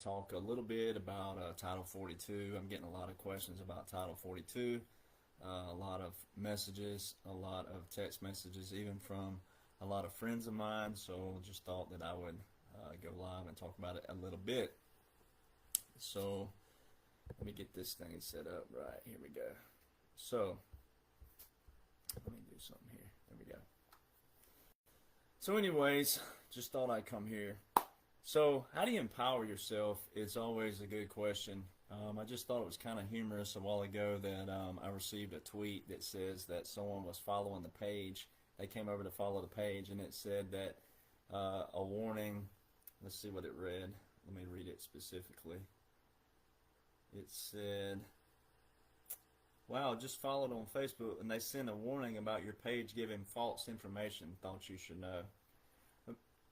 talk a little bit about Title 42. I'm getting a lot of questions about Title 42, a lot of messages, a lot of text messages, even from a lot of friends of mine. So just thought that I would go live and talk about it a little bit. So let me get this thing set up right. Here we go. So let me do something here. There we go. So anyways, just thought I'd come here. So how do you empower yourself? It's always a good question. I just thought it was kind of humorous a while ago that I received a tweet that says that someone was following the page. They came over to follow the page, and it said that a warning. Let's see what it read. Let me read it specifically. It said, wow, just followed on Facebook, and they sent a warning about your page giving false information. Thought you should know.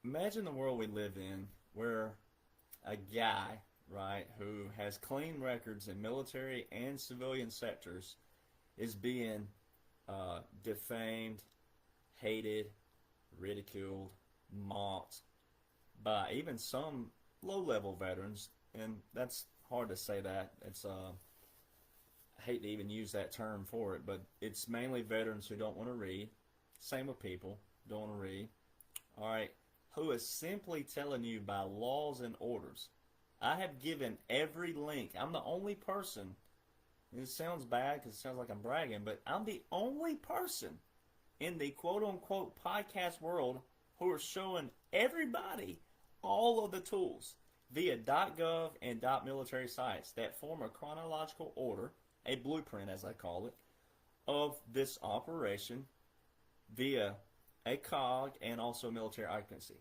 Imagine the world we live in where a guy, right, who has clean records in military and civilian sectors is being defamed, hated, ridiculed, mocked by even some low-level veterans, and that's hard to say that. It's I hate to even use that term for it, but it's mainly veterans who don't want to read. Same with people, don't want to read. All right, who is simply telling you by laws and orders. I have given every link. I'm the only person, and it sounds bad because it sounds like I'm bragging, but I'm the only person in the quote-unquote podcast world who are showing everybody all of the tools via .gov and .military sites that form a chronological order, a blueprint as I call it, of this operation via a COG and also military occupancy.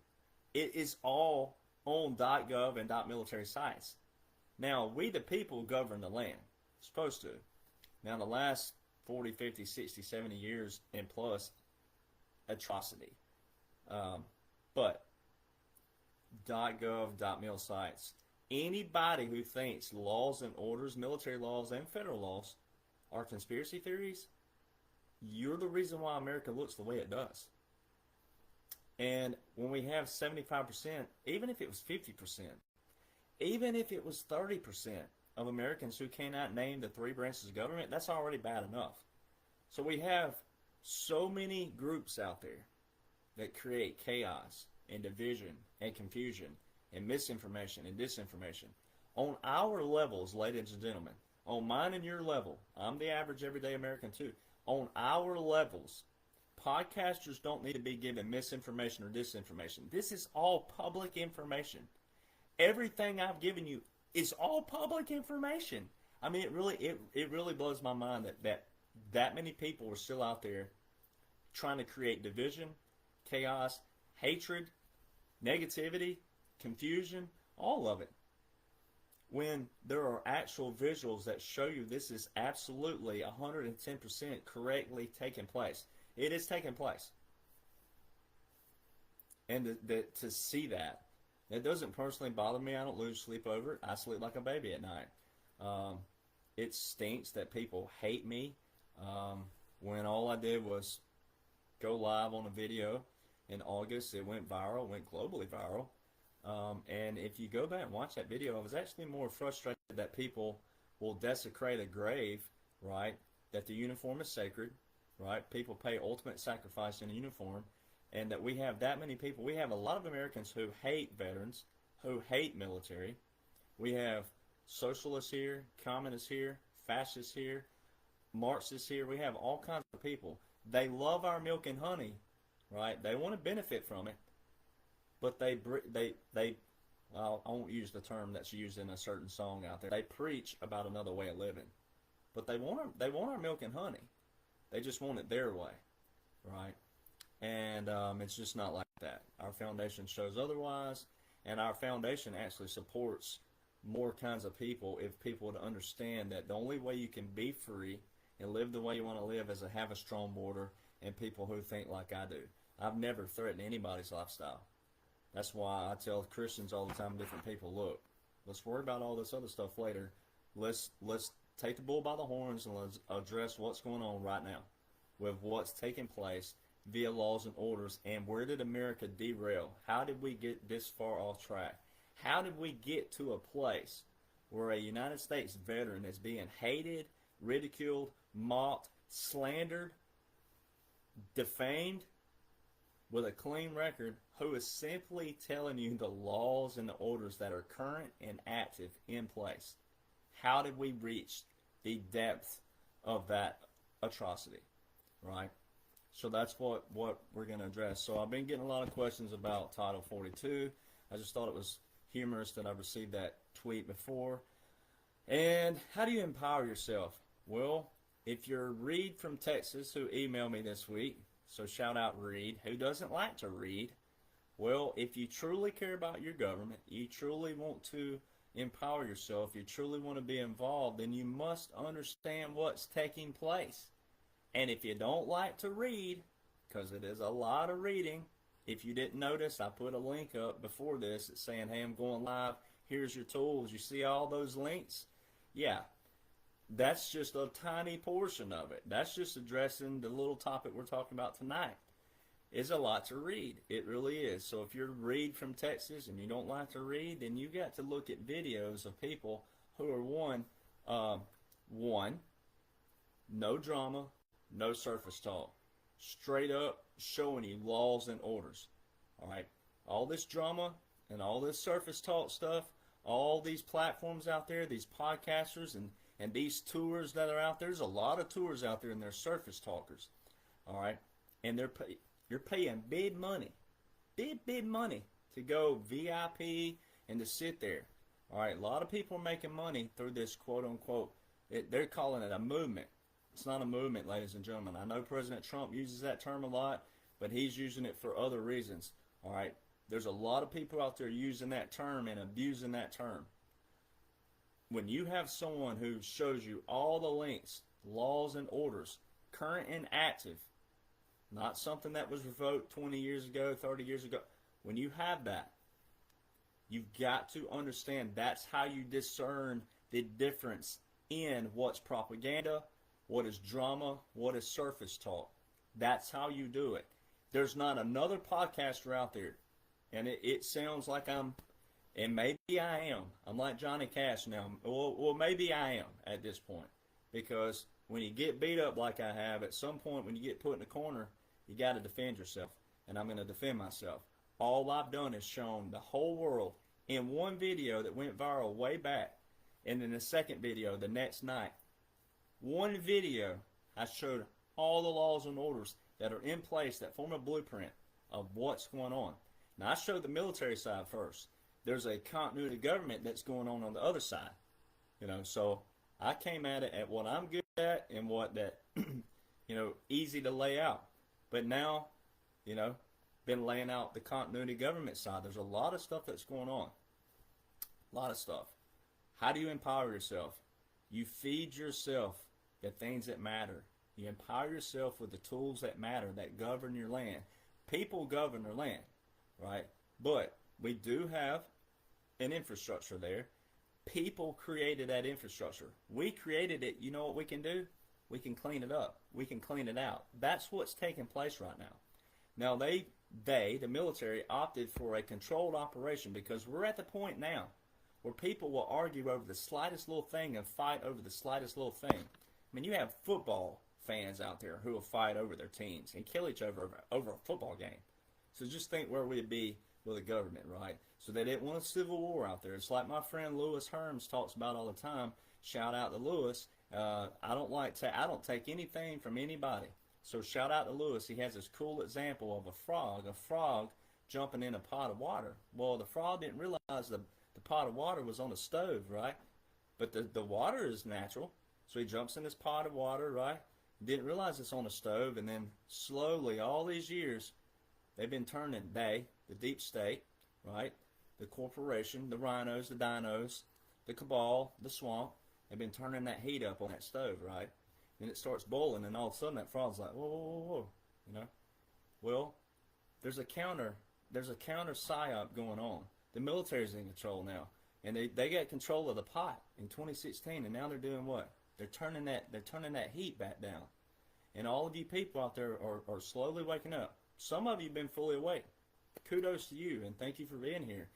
It is all on .gov and .military sites. Now, we the people govern the land. Supposed to. Now, the last 40, 50, 60, 70 years and plus, atrocity. But .gov, .mil sites. Anybody who thinks laws and orders, military laws and federal laws, are conspiracy theories, you're the reason why America looks the way it does. And when we have 75%, even if it was 50%, even if it was 30% of Americans who cannot name the three branches of government, that's already bad enough. So we have so many groups out there that create chaos and division and confusion and misinformation and disinformation. On our levels, ladies and gentlemen, on mine and your level, I'm the average everyday American too. On our levels, podcasters don't need to be given misinformation or disinformation. This is all public information. Everything I've given you is all public information. I mean, it really blows my mind that many people are still out there trying to create division, chaos, hatred, negativity, confusion, all of it. When there are actual visuals that show you this is absolutely 110% correctly taking place. It is taking place. And to see that, it doesn't personally bother me. I don't lose sleep over it. I sleep like a baby at night. It stinks that people hate me when all I did was go live on a video in August. It went viral, went globally viral. And if you go back and watch that video, I was actually more frustrated that people will desecrate a grave, right? That the uniform is sacred, right? People pay ultimate sacrifice in a uniform, and that we have that many people. We have a lot of Americans who hate veterans, who hate military. We have socialists here, communists here, fascists here, Marxists here. We have all kinds of people. They love our milk and honey, right? They want to benefit from it. But I won't use the term that's used in a certain song out there. They preach about another way of living, but they want our milk and honey. They just want it their way, right? And it's just not like that. Our foundation shows otherwise, and our foundation actually supports more kinds of people if people would understand that the only way you can be free and live the way you want to live is to have a strong border and people who think like I do. I've never threatened anybody's lifestyle. That's why I tell Christians all the time, different people, look, let's worry about all this other stuff later. Let's take the bull by the horns and let's address what's going on right now with what's taking place via laws and orders. And where did America derail? How did we get this far off track? How did we get to a place where a United States veteran is being hated, ridiculed, mocked, slandered, defamed, with a clean record, who is simply telling you the laws and the orders that are current and active in place? How did we reach the depth of that atrocity, right? So that's what we're going to address. So I've been getting a lot of questions about Title 42. I just thought it was humorous that I received that tweet before. And how do you empower yourself? Well, if you're Reed from Texas, who emailed me this week, so shout out Reed, who doesn't like to read. Well, if you truly care about your government, you truly want to empower yourself, you truly want to be involved, then you must understand what's taking place. And if you don't like to read, because it is a lot of reading, if you didn't notice, I put a link up before this. It's saying, hey, I'm going live. Here's your tools. You see all those links? Yeah. That's just a tiny portion of it. That's just addressing the little topic we're talking about tonight. It's a lot to read. It really is. So if you're Reed from Texas and you don't like to read, then you got to look at videos of people who are one, no drama, no surface talk. Straight up showing you laws and orders. All right. All this drama and all this surface talk stuff, all these platforms out there, these podcasters and these tours that are out there. There's a lot of tours out there and they're surface talkers. All right. And you're paying big money to go VIP and to sit there. All right. A lot of people are making money through this quote unquote, they're calling it a movement. It's not a movement, ladies and gentlemen. I know President Trump uses that term a lot, but he's using it for other reasons. All right. There's a lot of people out there using that term and abusing that term. When you have someone who shows you all the links, laws and orders, current and active, not something that was revoked 20 years ago, 30 years ago. When you have that, you've got to understand that's how you discern the difference in what's propaganda, what is drama, what is surface talk. That's how you do it. There's not another podcaster out there, and it sounds like and maybe I am. I'm like Johnny Cash now. Well, maybe I am at this point. Because when you get beat up like I have, at some point when you get put in a corner, you got to defend yourself. And I'm going to defend myself. All I've done is shown the whole world in one video that went viral way back. And in the second video the next night. One video, I showed all the laws and orders that are in place that form a blueprint of what's going on. Now, I showed the military side first. There's a continuity government that's going on the other side. So I came at it at what I'm good at and what that, easy to lay out. But now, been laying out the continuity government side. There's a lot of stuff that's going on. A lot of stuff. How do you empower yourself? You feed yourself the things that matter. You empower yourself with the tools that matter, that govern your land. People govern their land, right? But we do have an infrastructure there. People created that infrastructure. We created it. You know what we can do? We can clean it up. We can clean it out. That's what's taking place right now. Now, the military, opted for a controlled operation because we're at the point now where people will argue over the slightest little thing and fight over the slightest little thing. I mean, you have football fans out there who will fight over their teams and kill each other over a football game. So just think where we'd be with the government, right? So they didn't want a civil war out there. It's like my friend Lewis Herms talks about all the time. Shout out to Lewis. I don't take anything from anybody. So shout out to Lewis. He has this cool example of a frog jumping in a pot of water. Well, the frog didn't realize the pot of water was on the stove, right? But the water is natural. So he jumps in this pot of water, right? Didn't realize it's on the stove, and then slowly, all these years, they've been turning, the deep state, right? The corporation, the rhinos, the dinos, the cabal, the swamp, they've been turning that heat up on that stove, right? Then it starts boiling, and all of a sudden that frog's like, whoa, whoa, whoa, whoa, Well, there's a counter psyop going on. The military's in control now, and they got control of the pot in 2016, and now they're doing what? They're turning that heat back down. And all of you people out there are slowly waking up. Some of you have been fully awake. Kudos to you, and thank you for being here.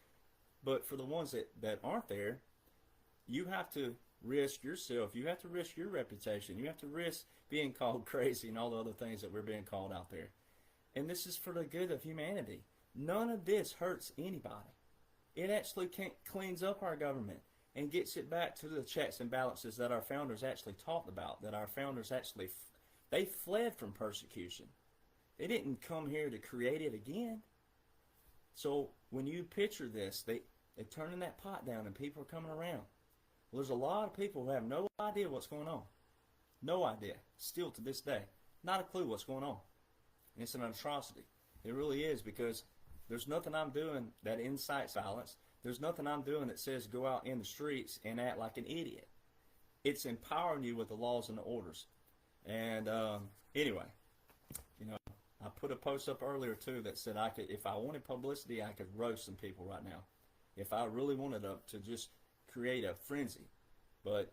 But for the ones that aren't there, you have to risk yourself. You have to risk your reputation. You have to risk being called crazy and all the other things that we're being called out there. And this is for the good of humanity. None of this hurts anybody. It actually cleans up our government and gets it back to the checks and balances that our founders actually talked about, that our founders actually, they fled from persecution. They didn't come here to create it again. So when you picture this, they're turning that pot down and people are coming around. Well, there's a lot of people who have no idea what's going on. No idea. Still to this day. Not a clue what's going on. And it's an atrocity. It really is, because there's nothing I'm doing that incites violence. There's nothing I'm doing that says go out in the streets and act like an idiot. It's empowering you with the laws and the orders. And anyway, you know, I put a post up earlier too that said I could, if I wanted publicity, I could roast some people right now. If I really wanted to just create a frenzy. But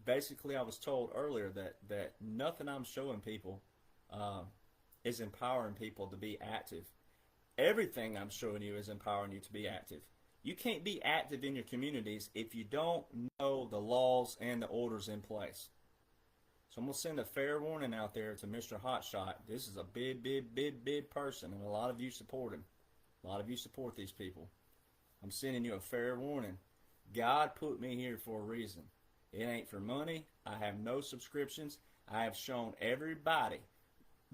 basically I was told earlier that nothing I'm showing people is empowering people to be active. Everything I'm showing you is empowering you to be active. You can't be active in your communities if you don't know the laws and the orders in place. So I'm going to send a fair warning out there to Mr. Hotshot. This is a big person, and a lot of you support him. A lot of you support these people. I'm sending you a fair warning. God put me here for a reason. It ain't for money. I have no subscriptions. I have shown everybody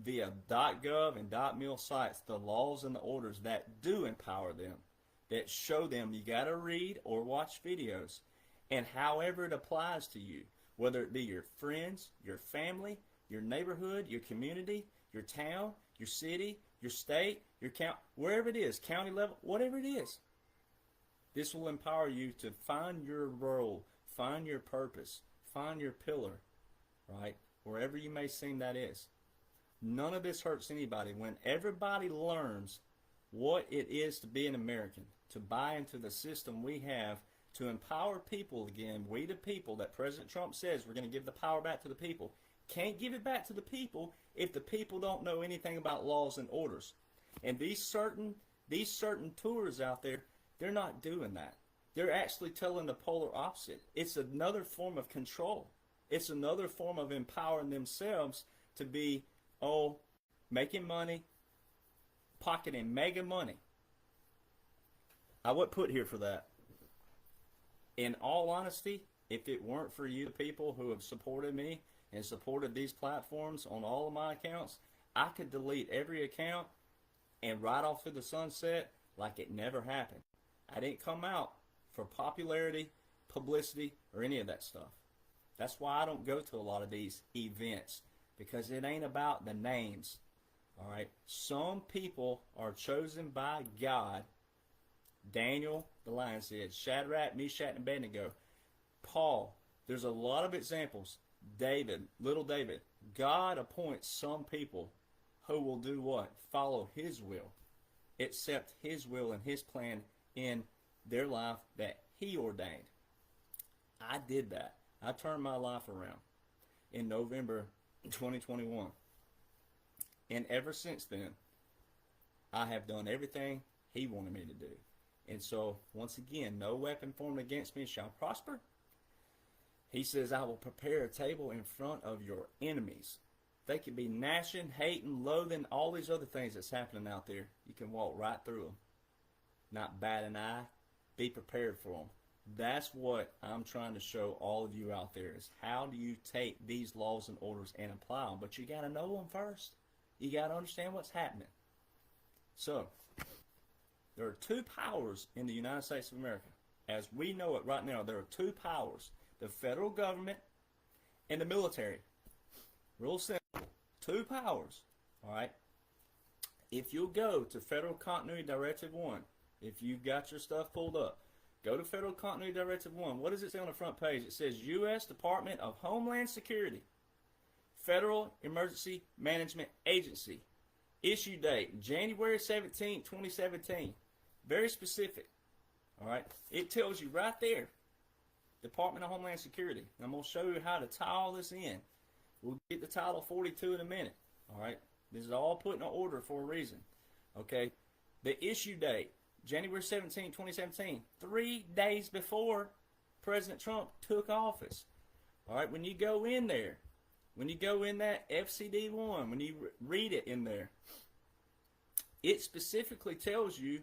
via .gov and .mil sites the laws and the orders that do empower them, that show them you got to read or watch videos, and however it applies to you, whether it be your friends, your family, your neighborhood, your community, your town, your city, your state, your county, wherever it is, county level, whatever it is. This will empower you to find your role, find your purpose, find your pillar, right? Wherever you may seem that is. None of this hurts anybody. When everybody learns what it is to be an American, to buy into the system we have, to empower people again, we the people that President Trump says we're going to give the power back to the people. Can't give it back to the people if the people don't know anything about laws and orders. And these certain tours out there, they're not doing that. They're actually telling the polar opposite. It's another form of control. It's another form of empowering themselves to be, making money, pocketing mega money. I wasn't put here for that. In all honesty, if it weren't for you, the people who have supported me and supported these platforms on all of my accounts, I could delete every account and ride off to the sunset like it never happened. I didn't come out for popularity, publicity, or any of that stuff. That's why I don't go to a lot of these events, because it ain't about the names. All right, some people are chosen by God. Daniel, the lion's head, Shadrach, Meshach, and Abednego, Paul. There's a lot of examples. David, little David. God appoints some people who will do what? Follow His will, accept His will and His plan in their life that He ordained. I did that. I turned my life around in November 2021. And ever since then, I have done everything He wanted me to do. And so, once again, no weapon formed against me shall prosper. He says, I will prepare a table in front of your enemies. They could be gnashing, hating, loathing, all these other things that's happening out there. You can walk right through them. Not bat an eye. Be prepared for them. That's what I'm trying to show all of you out there, is how do you take these laws and orders and apply them. But you got to know them first. You got to understand what's happening. So, there are two powers in the United States of America. As we know it right now, there are two powers. The federal government and the military. Real simple. Two powers. Alright? If you'll go to Federal Continuity Directive 1, if you've got your stuff pulled up, go to Federal Continuity Directive 1. What does it say on the front page? It says U.S. Department of Homeland Security. Federal Emergency Management Agency. Issue date, January 17, 2017. Very specific. All right. It tells you right there, Department of Homeland Security. And I'm going to show you how to tie all this in. We'll get to Title 42 in a minute. All right. This is all put in order for a reason. Okay. The issue date, January 17, 2017, 3 days before President Trump took office. All right, when you go in there, when you go in that FCD1, when you read it in there, it specifically tells you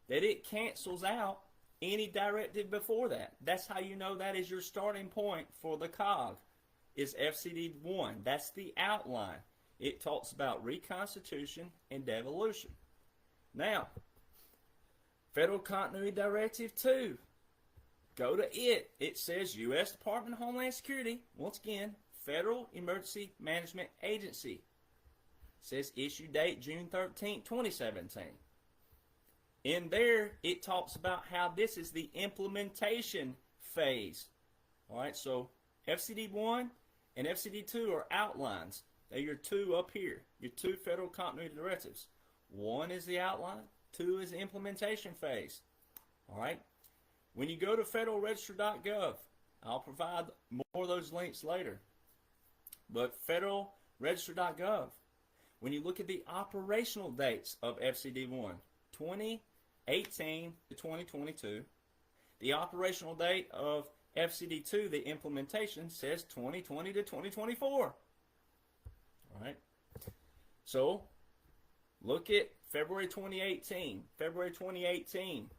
that it cancels out any directive before that. That's how you know that is your starting point for the COG, is FCD1. That's the outline. It talks about reconstitution and devolution. Now, Federal Continuity Directive 2. Go to it. It says U.S. Department of Homeland Security, once again, Federal Emergency Management Agency. It says issue date June 13, 2017. In there, it talks about how this is the implementation phase. All right, so FCD1 and FCD2 are outlines. They're your two up here, your two Federal Continuity Directives. One is the outline, two is the implementation phase. All right. When you go to federalregister.gov, I'll provide more of those links later. But federalregister.gov, when you look at the operational dates of FCD1, 2018 to 2022, the operational date of FCD2, the implementation, says 2020 to 2024. All right. So, look at February 2018. February 2018.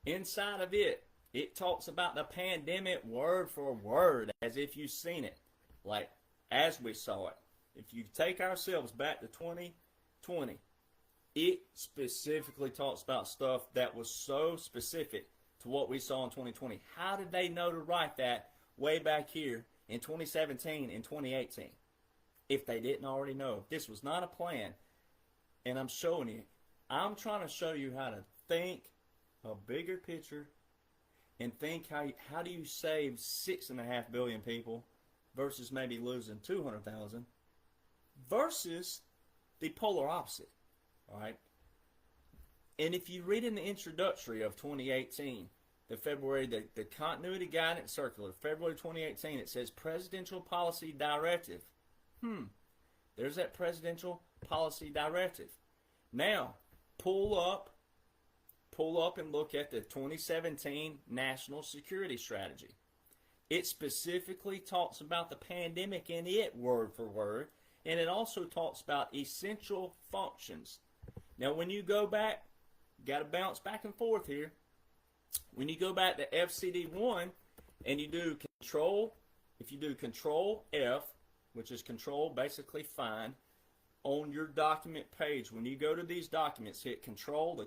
Inside of it, it talks about the pandemic word for word as if you've seen it, like as we saw it. If you take ourselves back to 2020, it specifically talks about stuff that was so specific to what we saw in 2020. How did they know to write that way back here in 2017 and 2018 if they didn't already know? This was not a plan, and I'm showing you. I'm trying to show you how to think a bigger picture and think how do you save 6.5 billion people versus maybe losing 200,000 versus the polar opposite. All right. And if you read in the introductory of 2018, the Continuity Guidance Circular, February 2018, it says Presidential Policy Directive. There's that Presidential Policy Directive. Now, pull up and look at the 2017 National Security Strategy. It specifically talks about the pandemic in it word for word, and it also talks about essential functions. Now, when you go back, got to bounce back and forth here. When you go back to FCD1 and you do control, if you do control F, which is control basically find, on your document page, when you go to these documents, hit control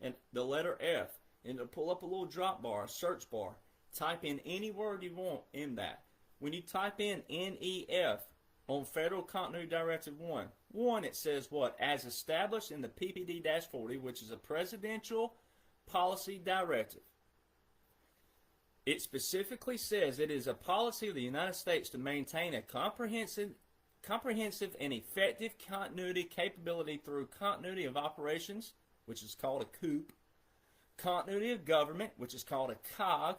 and the letter F, and it'll pull up a little drop bar, a search bar. Type in any word you want in that. When you type in NEF on Federal Continuity Directive 1, it says what? As established in the PPD-40, which is a Presidential Policy Directive. It specifically says it is a policy of the United States to maintain a comprehensive and effective continuity capability through continuity of operations, which is called a COOP, continuity of government, which is called a COG,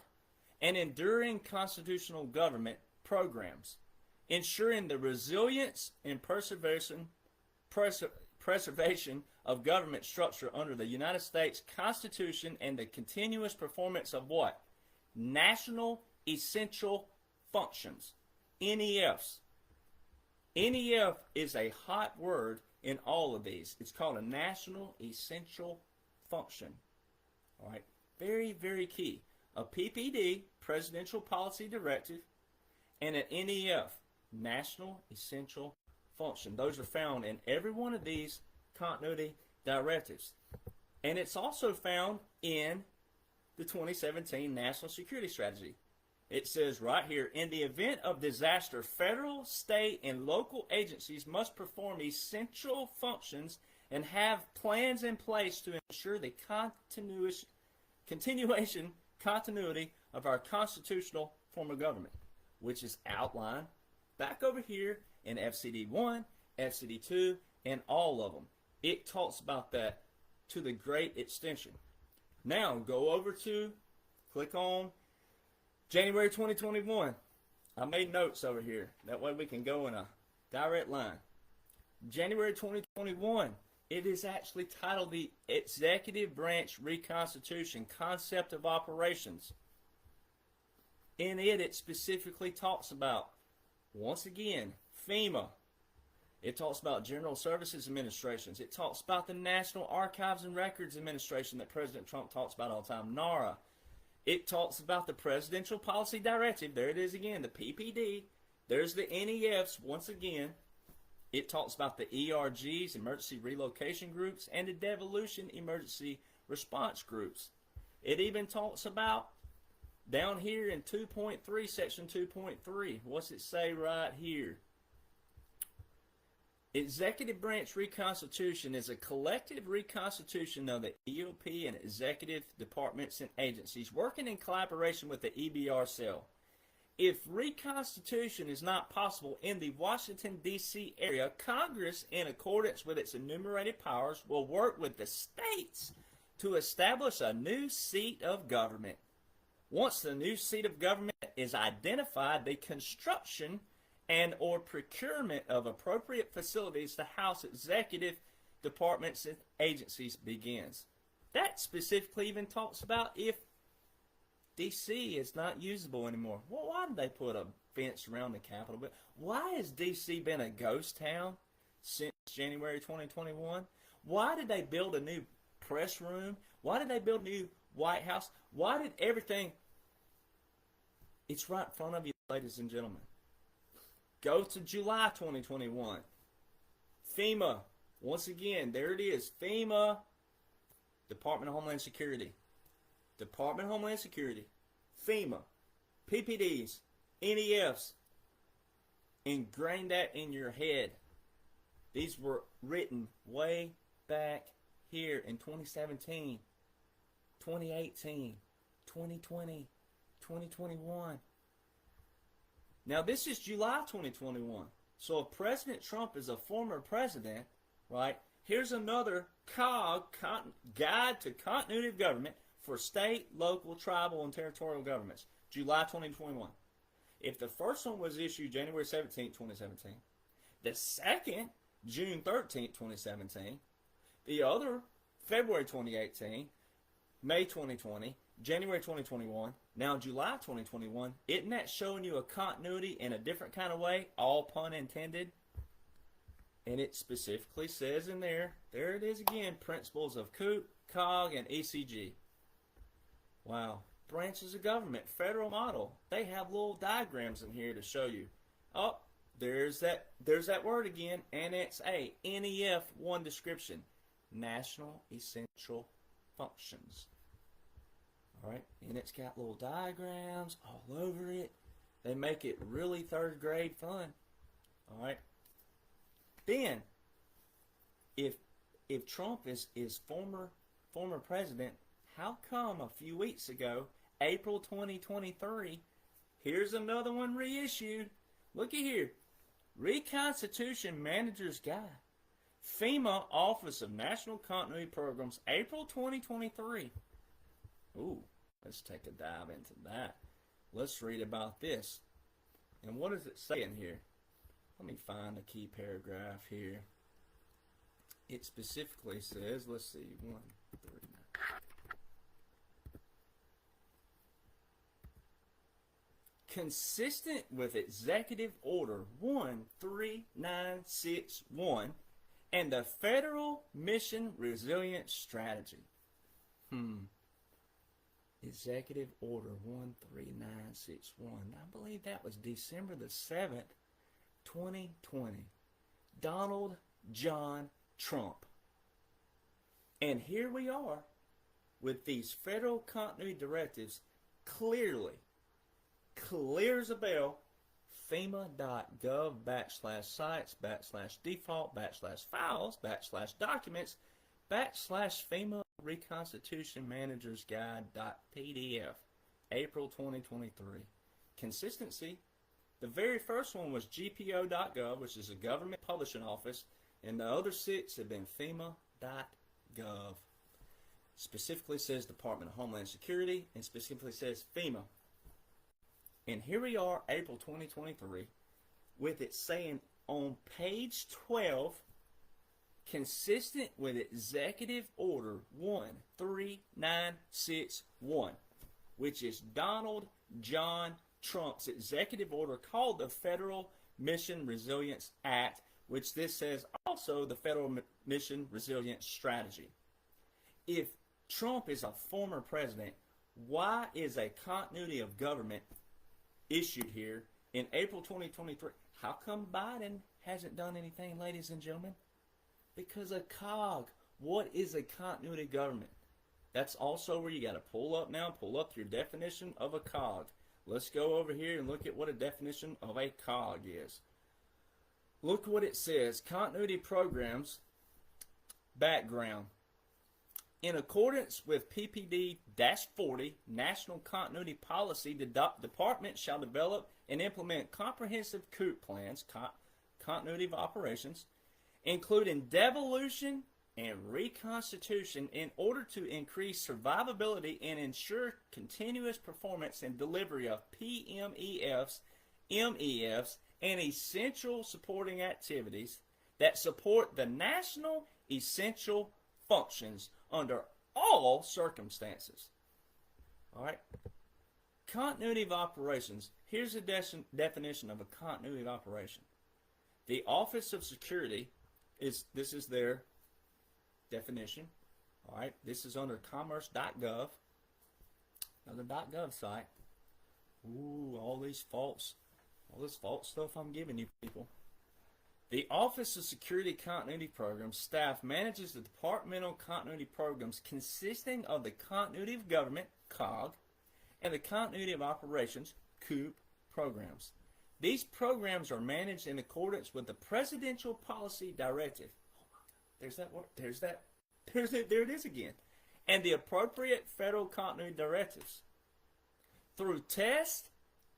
and enduring constitutional government programs, ensuring the resilience and preservation of government structure under the United States Constitution and the continuous performance of what? National Essential Functions, NEFs. NEF is a hot word in all of these. It's called a National Essential Function. All right, very, very key. A PPD, Presidential Policy Directive, and an NEF, National Essential Function. Those are found in every one of these continuity directives. And it's also found in the 2017 National Security Strategy. It says right here, in the event of disaster, federal, state, and local agencies must perform essential functions and have plans in place to ensure the continuity of our constitutional form of government, which is outlined back over here in FCD1, FCD2, and all of them. It talks about that to the great extension. Now, go over to, click on January 2021. I made notes over here. That way we can go in a direct line. January 2021, It is actually titled the Executive Branch Reconstitution Concept of Operations. In it, it specifically talks about, once again, FEMA. It talks about General Services Administrations. It talks about the National Archives and Records Administration that President Trump talks about all the time, NARA. It talks about the Presidential Policy Directive. There it is again, the PPD. There's the NEFs, once again. It talks about the ERGs, Emergency Relocation Groups, and the Devolution Emergency Response Groups. It even talks about, down here in 2.3, section 2.3, what's it say right here? Executive Branch Reconstitution is a collective reconstitution of the EOP and executive departments and agencies working in collaboration with the EBR cell. If reconstitution is not possible in the Washington, D.C. area, Congress, in accordance with its enumerated powers, will work with the states to establish a new seat of government. Once the new seat of government is identified, the construction and or procurement of appropriate facilities to house executive departments and agencies begins. That specifically even talks about if D.C. is not usable anymore. Well, why did they put a fence around the Capitol? But why has D.C. been a ghost town since January 2021? Why did they build a new press room? Why did they build a new White House? Why did everything? It's right in front of you, ladies and gentlemen. Go to July 2021. FEMA. Once again, there it is. FEMA, Department of Homeland Security. Department of Homeland Security. FEMA. PPDs. NEFs. Ingrain that in your head. These were written way back here in 2017, 2018, 2020, 2021. Now, this is July 2021. So if President Trump is a former president, right, here's another COG, Guide to Continuity of Government for State, Local, Tribal, and Territorial Governments, July 2021. If the first one was issued January 17, 2017, the second, June 13, 2017, the other, February 2018, May 2020, January 2021, now July 2021, isn't that showing you a continuity in a different kind of way, all pun intended? And it specifically says in there it is again, principles of COOP, COG, and ECG. Wow. Branches of government, federal model. They have little diagrams in here to show you. Oh, there's that word again, Annex A, NEF 1 description, National Essential Functions. All right, and it's got little diagrams all over it. They make it really third grade fun. All right. Then, if Trump is former president, how come a few weeks ago, April 2023, here's another one reissued. Looky here, Reconstitution Manager's Guide, FEMA Office of National Continuity Programs, April 2023. Ooh, let's take a dive into that. Let's read about this. And what does it say in here? Let me find a key paragraph here. It specifically says, let's see, 1, 3, 9. Consistent with Executive Order 13961 and the Federal Mission Resilience Strategy. Executive Order 13961. I believe that was December the 7th, 2020. Donald John Trump. And here we are with these federal continuity directives clear as a bell, FEMA.gov/sites/default/files/documents/FEMA Reconstitution Manager's Guide.pdf, April 2023. Consistency. The very first one was GPO.gov, which is a government publishing office, and the other 6 have been FEMA.gov. Specifically says Department of Homeland Security, and specifically says FEMA. And here we are, April 2023, with it saying on page 12, consistent with Executive Order 13961, which is Donald John Trump's executive order called the Federal Mission Resilience Act, which this says also the Federal Mission Resilience Strategy. If Trump is a former president, why is a continuity of government issued here in April 2023? How come Biden hasn't done anything, ladies and gentlemen? Because a COG. What is a continuity government? That's also where you got to pull up your definition of a COG. Let's go over here and look at what a definition of a COG is. Look what it says. Continuity programs, background. In accordance with PPD-40, National Continuity Policy, the Department shall develop and implement comprehensive COOP plans, continuity of operations, including devolution and reconstitution in order to increase survivability and ensure continuous performance and delivery of PMEFs, MEFs, and essential supporting activities that support the national essential functions under all circumstances. All right. Continuity of operations. Here's a definition of a continuity of operation. The Office of Security this is their definition. All right. This is under commerce.gov. Another .gov site. Ooh, all this false stuff I'm giving you people. The Office of Security Continuity Programs staff manages the departmental continuity programs consisting of the Continuity of Government, COG, and the Continuity of Operations, COOP, programs. These programs are managed in accordance with the Presidential Policy Directive. There's that word. There it is again. And the appropriate federal continuity directives. Through tests,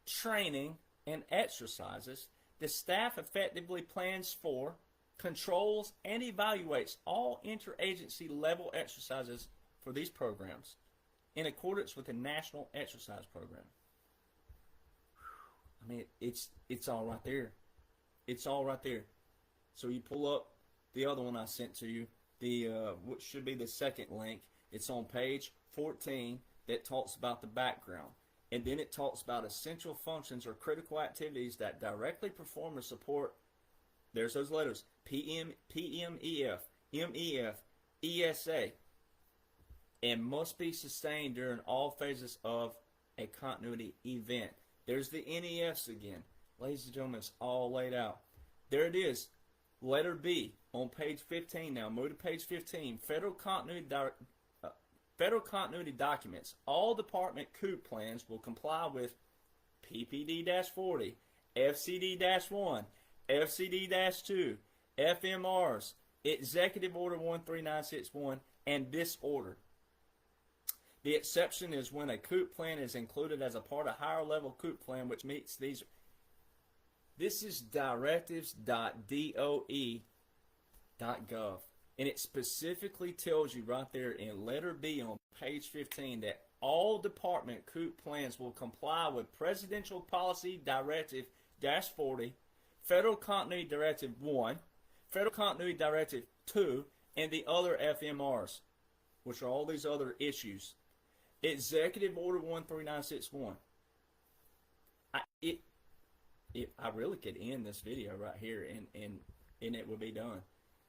training, and exercises, the staff effectively plans for, controls, and evaluates all interagency level exercises for these programs in accordance with the National Exercise Program. I mean, it's all right there. It's all right there. So you pull up the other one I sent to you, what should be the second link. It's on page 14 that talks about the background. And then it talks about essential functions or critical activities that directly perform or support, there's those letters, PMEF, MEF, ESA, and must be sustained during all phases of a continuity event. There's the NEFs again. Ladies and gentlemen, it's all laid out. There it is. Letter B on page 15 now. Move to page 15. Federal continuity documents. All department COOP plans will comply with PPD-40, FCD-1, FCD-2, FMRs, Executive Order 13961, and this order. The exception is when a COOP plan is included as a part of higher level COOP plan which meets these. This is directives.doe.gov. And it specifically tells you right there in letter B on page 15 that all department COOP plans will comply with Presidential Policy Directive-40, Federal Continuity Directive 1, Federal Continuity Directive 2, and the other FMRs, which are all these other issues. Executive Order 13961. I really could end this video right here and it would be done.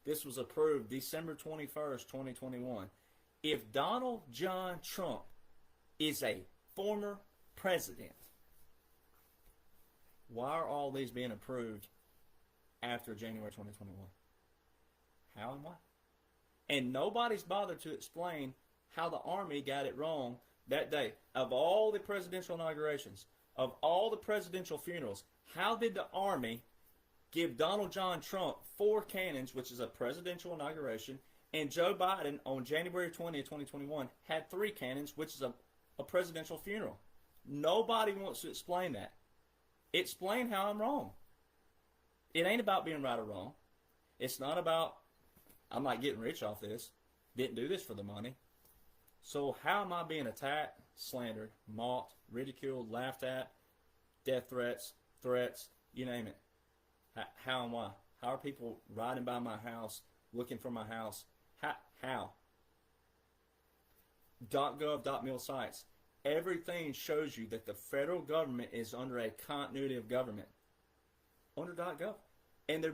This was approved December 21st, 2021. If Donald John Trump is a former president, why are all these being approved after January 2021? How and why? And nobody's bothered to explain how the Army got it wrong that day. Of all the presidential inaugurations, of all the presidential funerals, how did the Army give Donald John Trump 4 cannons, which is a presidential inauguration, and Joe Biden on January 20th, 2021 had 3 cannons, which is a presidential funeral? Nobody wants to explain that. Explain how I'm wrong. It ain't about being right or wrong. It's not about, I'm not getting rich off this. Didn't do this for the money. So how am I being attacked, slandered, mocked, ridiculed, laughed at, death threats, you name it? How and why? How are people riding by my house looking for my house. How? .gov.mil sites. Everything shows you that the federal government is under a continuity of government. Under .gov. And they're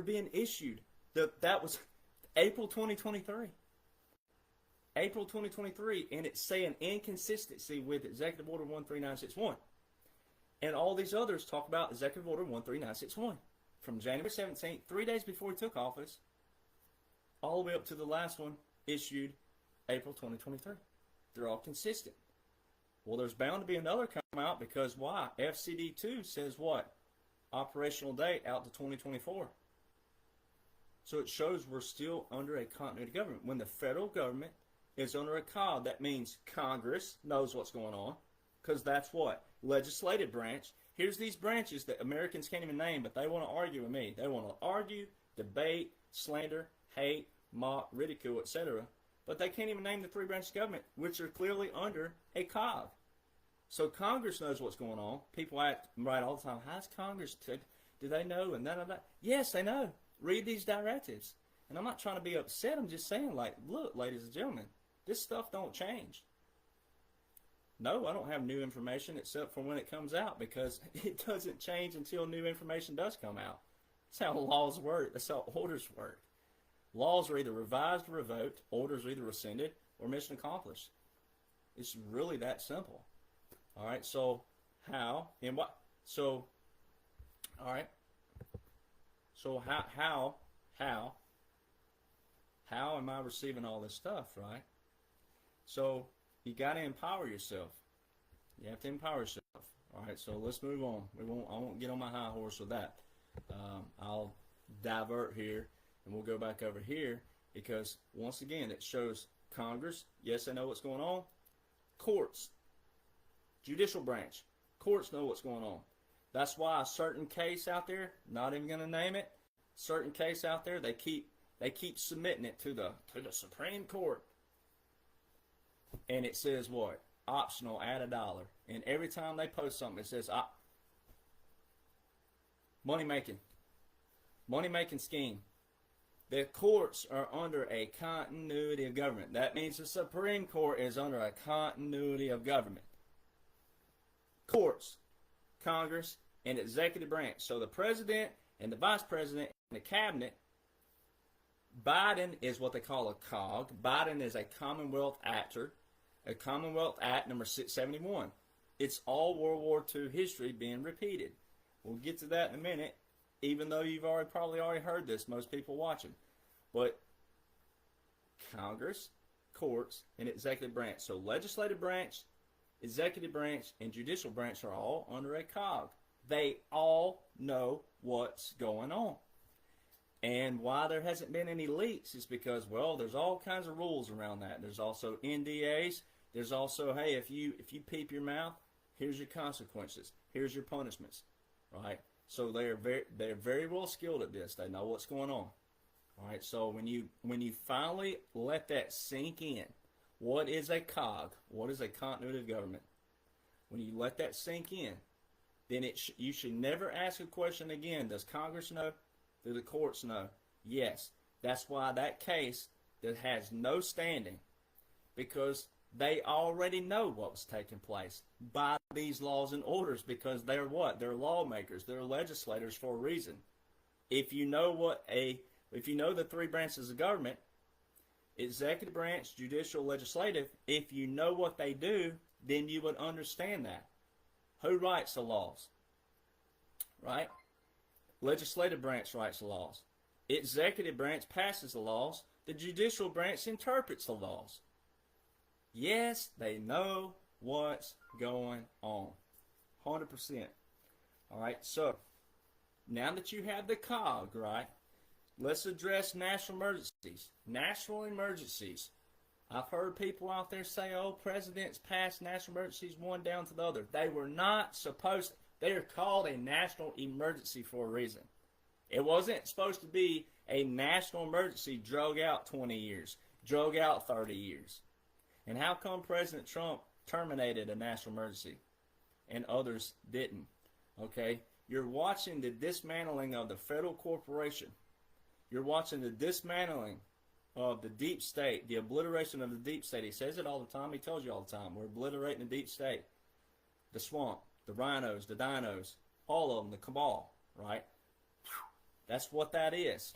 being issued. That was April 2023. April 2023, and it's saying inconsistency with Executive Order 13961. And all these others talk about Executive Order 13961 from January 17th, 3 days before he took office, all the way up to the last one issued April 2023. They're all consistent. Well, there's bound to be another come out because why? FCD2 says what? Operational date out to 2024. So it shows we're still under a continuity government. When the federal government is under a COG, that means Congress knows what's going on, because that's what? Legislative branch. Here's these branches that Americans can't even name, but they want to argue with me. They want to argue, debate, slander, hate, mock, ridicule, etc. But they can't even name the three branches of government, which are clearly under a COG. So Congress knows what's going on. People act right all the time. How's Congress? Do they know? And none of that. Yes, they know. Read these directives. And I'm not trying to be upset. I'm just saying, like, look, ladies and gentlemen, this stuff don't change. No, I don't have new information except for when it comes out, because it doesn't change until new information does come out. That's how laws work. That's how orders work. Laws are either revised or revoked. Orders are either rescinded or mission accomplished. It's really that simple. All right, so how and what? So, all right. So how am I receiving all this stuff, right? So you got to empower yourself. You have to empower yourself. All right, so let's move on. I won't get on my high horse with that. I'll divert here, and we'll go back over here, because once again, it shows Congress. Yes, they know what's going on. Courts, judicial branch, courts know what's going on. That's why a certain case out there, not even going to name it, certain case out there, they keep submitting it to the Supreme Court. And it says what? Optional, add $1. And every time they post something, it says money making scheme. The courts are under a continuity of government. That means the Supreme Court is under a continuity of government. Courts, Congress, and executive branch. So the president and the vice president and the cabinet. Biden is what they call a COG. Biden is a Commonwealth Actor. A Commonwealth Act number 671. It's all World War II history being repeated. We'll get to that in a minute, even though you've probably already heard this, most people watching. But Congress, courts, and executive branch. So legislative branch, executive branch, and judicial branch are all under a COG. They all know what's going on. And why there hasn't been any leaks is because, well, there's all kinds of rules around that. There's also NDAs. There's also, hey, if you peep your mouth, here's your consequences. Here's your punishments, right? So they're very well skilled at this. They know what's going on. All right. So when you finally let that sink in, what is a COG? What is a continuity of government? When you let that sink in, then you should never ask a question again. Does Congress know? Do the courts know? Yes. That's why that case that has no standing, because they already know what was taking place by these laws and orders, because they're what? They're lawmakers. They're legislators for a reason. If you know the three branches of government, executive branch, judicial, legislative, if you know what they do, then you would understand that. Who writes the laws? Right? Legislative branch writes the laws. Executive branch passes the laws. The judicial branch interprets the laws. Yes, they know what's going on. 100%. All right, so now that you have the COG, right, let's address national emergencies. National emergencies. I've heard people out there say, oh, presidents passed national emergencies one down to the other. They were not supposed to. They are called a national emergency for a reason. It wasn't supposed to be a national emergency drug out 20 years, drug out 30 years. And how come President Trump terminated a national emergency and others didn't? Okay, you're watching the dismantling of the federal corporation. You're watching the dismantling of the deep state, the obliteration of the deep state. He says it all the time. He tells you all the time. We're obliterating the deep state. The swamp, the rhinos, the dinos, all of them, the cabal, right? That's what that is.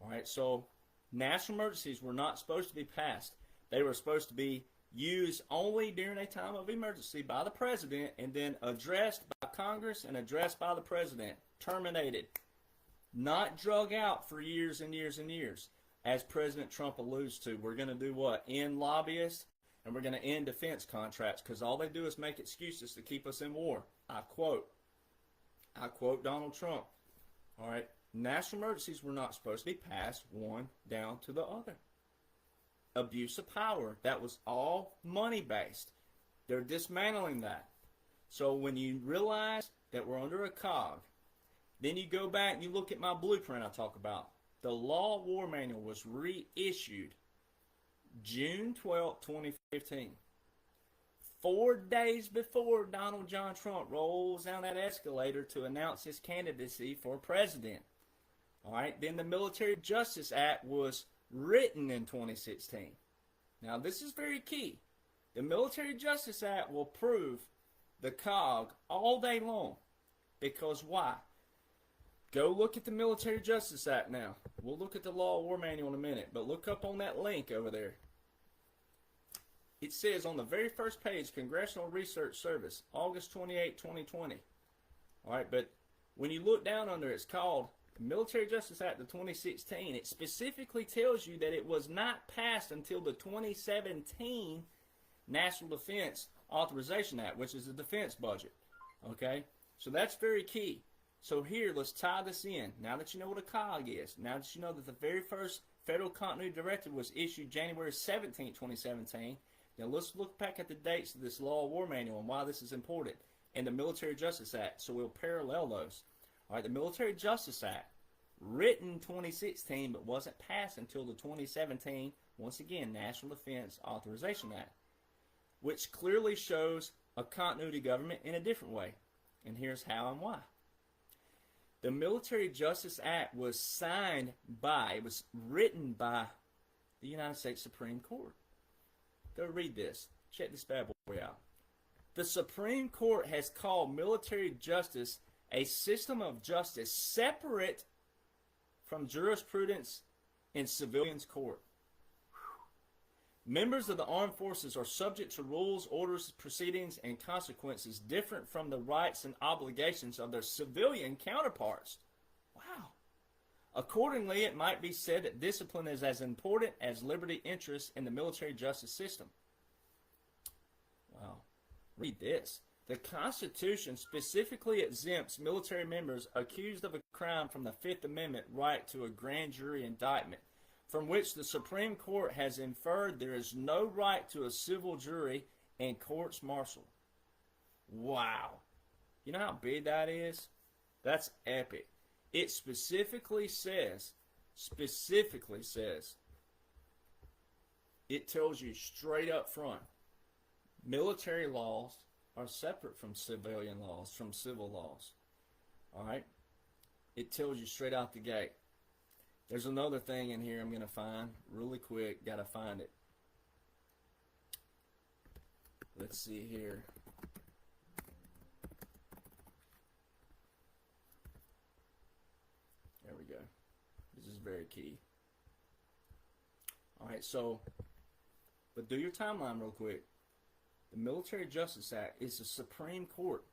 All right, so national emergencies were not supposed to be passed. They were supposed to be used only during a time of emergency by the president and then addressed by Congress and addressed by the president. Terminated. Not drug out for years and years and years. As President Trump alludes to, we're going to do what? End lobbyists, and we're going to end defense contracts because all they do is make excuses to keep us in war. I quote Donald Trump. All right. National emergencies were not supposed to be passed one down to the other. Abuse of power. That was all money-based. They're dismantling that. So when you realize that we're under a cog, then you go back and you look at my blueprint I talk about. The Law War Manual was reissued June 12, 2015. 4 days before Donald John Trump rolls down that escalator to announce his candidacy for president. All right, then the Military Justice Act was written in 2016. Now, this is very key. The Military Justice Act will prove the cog all day long. Because why? Go look at the Military Justice Act now. We'll look at the Law War Manual in a minute, but look up on that link over there. It says on the very first page, Congressional Research Service, August 28, 2020. All right, but when you look down under it, it's called Military Justice Act of 2016. It specifically tells you that it was not passed until the 2017 National Defense Authorization Act, which is the defense budget. Okay, so that's very key. So here, let's tie this in. Now that you know what a COG is, now that you know that the very first Federal Continuity Directive was issued January 17, 2017, now let's look back at the dates of this Law War Manual and why this is important, and the Military Justice Act, so we'll parallel those. All right, the Military Justice Act, written 2016, but wasn't passed until the 2017, once again, National Defense Authorization Act, which clearly shows a continuity government in a different way. And here's how and why. The Military Justice Act was signed by, it was written by the United States Supreme Court. Go read this. Check this bad boy out. The Supreme Court has called military justice a system of justice separate from jurisprudence in civilians' court. Members of the armed forces are subject to rules, orders, proceedings, and consequences different from the rights and obligations of their civilian counterparts. Wow. Accordingly, it might be said that discipline is as important as liberty interests in the military justice system. Wow. Read this. The Constitution specifically exempts military members accused of a crime from the Fifth Amendment right to a grand jury indictment, from which the Supreme Court has inferred there is no right to a civil jury and courts martial. Wow. You know how big that is? That's epic. It specifically says, it tells you straight up front, military laws are separate from civilian laws, from civil laws. All right? It tells you straight out the gate. There's another thing in here I'm going to find really quick. Got to find it. Let's see here. There we go. This is very key. All right, so, but do your timeline real quick. The Military Justice Act is the Supreme Court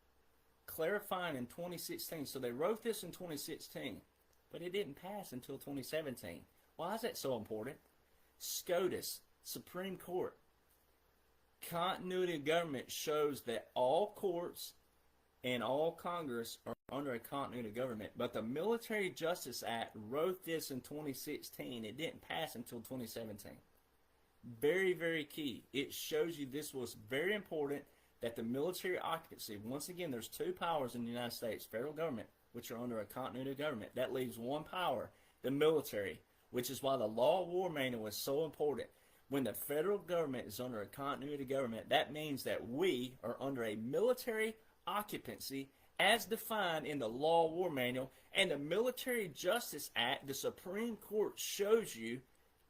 clarifying in 2016. So they wrote this in 2016. But it didn't pass until 2017. Why is that so important? SCOTUS, Supreme Court. Continuity of government shows that all courts and all Congress are under a continuity of government. But the Military Justice Act wrote this in 2016. It didn't pass until 2017. Very, very key. It shows you this was very important, that the military occupancy, once again, there's two powers in the United States, federal government, which are under a continuity of government. That leaves one power, the military, which is why the Law War Manual is so important. When the federal government is under a continuity of government, that means that we are under a military occupancy as defined in the Law War Manual and the Military Justice Act. The Supreme Court shows you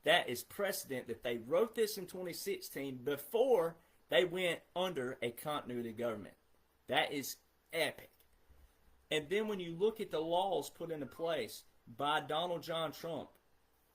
that is precedent that they wrote this in 2016 before they went under a continuity government. That is epic. And then when you look at the laws put into place by Donald John Trump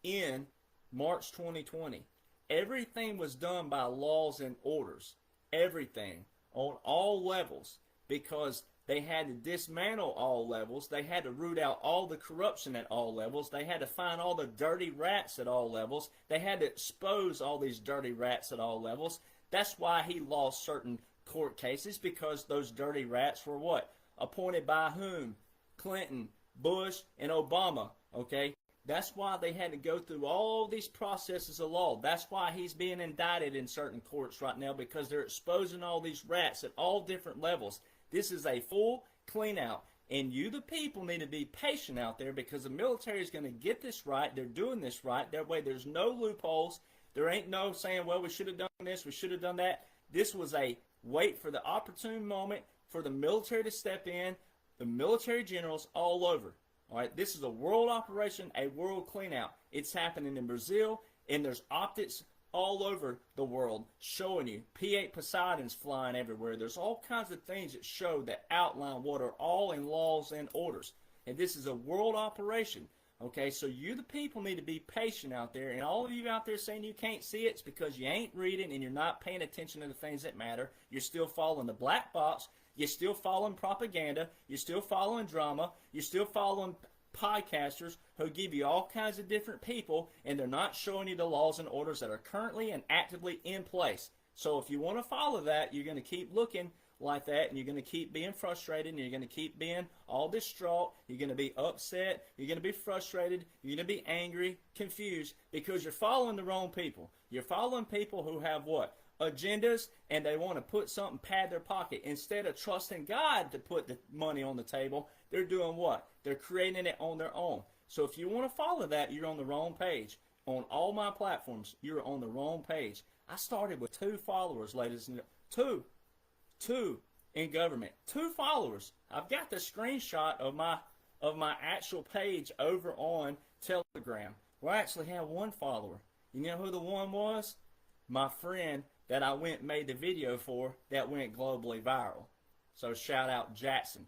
in March 2020, everything was done by laws and orders. Everything on all levels, because they had to dismantle all levels. They had to root out all the corruption at all levels. They had to find all the dirty rats at all levels. They had to expose all these dirty rats at all levels. That's why he lost certain court cases, because those dirty rats were what? Appointed by whom? Clinton, Bush, and Obama, okay? That's why they had to go through all these processes of law. That's why he's being indicted in certain courts right now, because they're exposing all these rats at all different levels. This is a full clean out. And you, the people, need to be patient out there, because the military is going to get this right. They're doing this right. That way there's no loopholes. There ain't no saying, well, we should have done this, we should have done that. This was a wait for the opportune moment for the military to step in, the military generals all over. All right, this is a world operation, a world cleanout. It's happening in Brazil, and there's optics all over the world showing you. P-8 Poseidon's flying everywhere. There's all kinds of things that show, that outline what are all in laws and orders. And this is a world operation. Okay, so you, the people, need to be patient out there. And all of you out there saying you can't see it, it's because you ain't reading and you're not paying attention to the things that matter. You're still following the black box. You're still following propaganda. You're still following drama. You're still following podcasters who give you all kinds of different people, and they're not showing you the laws and orders that are currently and actively in place. So if you want to follow that, you're going to keep looking like that, and you're going to keep being frustrated, and you're going to keep being all distraught. You're going to be upset. You're going to be frustrated. You're going to be angry, confused, because you're following the wrong people. You're following people who have what? Agendas, and they want to put something, pad their pocket. Instead of trusting God to put the money on the table, they're doing what? They're creating it on their own. So if you want to follow that, you're on the wrong page. On all my platforms, you're on the wrong page. I started with 2 followers, ladies and gentlemen. Two in government. 2 followers. I've got the screenshot of my actual page over on Telegram, where I actually have 1 follower. You know who the one was? My friend that I went and made the video for that went globally viral. So shout out Jonhson.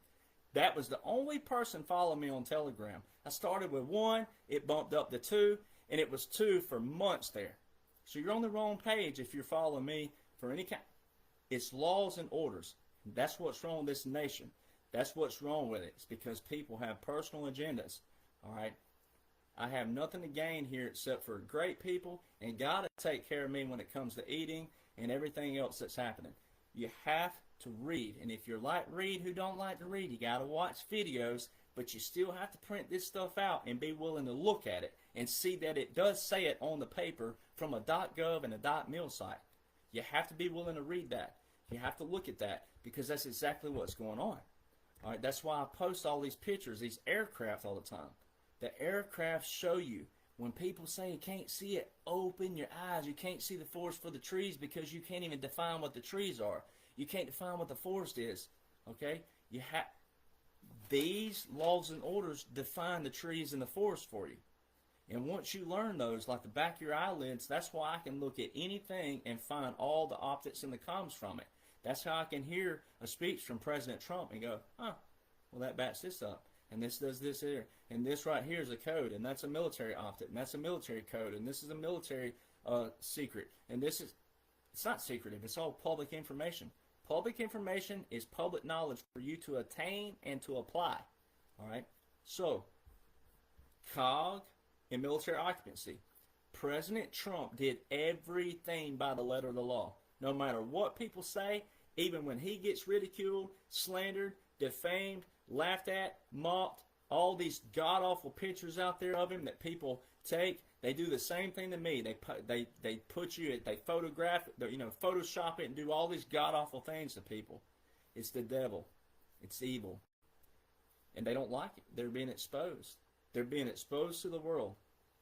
That was the only person following me on Telegram. I started with 1, it bumped up to 2, and it was 2 for months there. So you're on the wrong page if you're following me for any kind. It's laws and orders. That's what's wrong with this nation. That's what's wrong with it. It's because people have personal agendas. All right? I have nothing to gain here except for great people, and God to take care of me when it comes to eating and everything else that's happening. You have to read. And if you're like Reed who don't like to read, you got to watch videos, but you still have to print this stuff out and be willing to look at it and see that it does say it on the paper from a .gov and a .mil site. You have to be willing to read that. You have to look at that, because that's exactly what's going on. All right, that's why I post all these pictures, these aircraft all the time. The aircraft show you. When people say you can't see it, open your eyes. You can't see the forest for the trees because you can't even define what the trees are. You can't define what the forest is. Okay? These laws and orders define the trees and the forest for you. And once you learn those, like the back of your eyelids, that's why I can look at anything and find all the optics and the comms from it. That's how I can hear a speech from President Trump and go, well, that backs this up. And this does this here. And this right here is a code. And that's a military optic. And that's a military code. And this is a military secret. And it's not secretive. It's all public information. Public information is public knowledge for you to attain and to apply. All right? So, COG and military occupancy. President Trump did everything by the letter of the law. No matter what people say, even when he gets ridiculed, slandered, defamed, laughed at, mocked, all these god-awful pictures out there of him that people take, they do the same thing to me. They put you, they photograph, Photoshop it and do all these god-awful things to people. It's the devil. It's evil. And they don't like it. They're being exposed. They're being exposed to the world.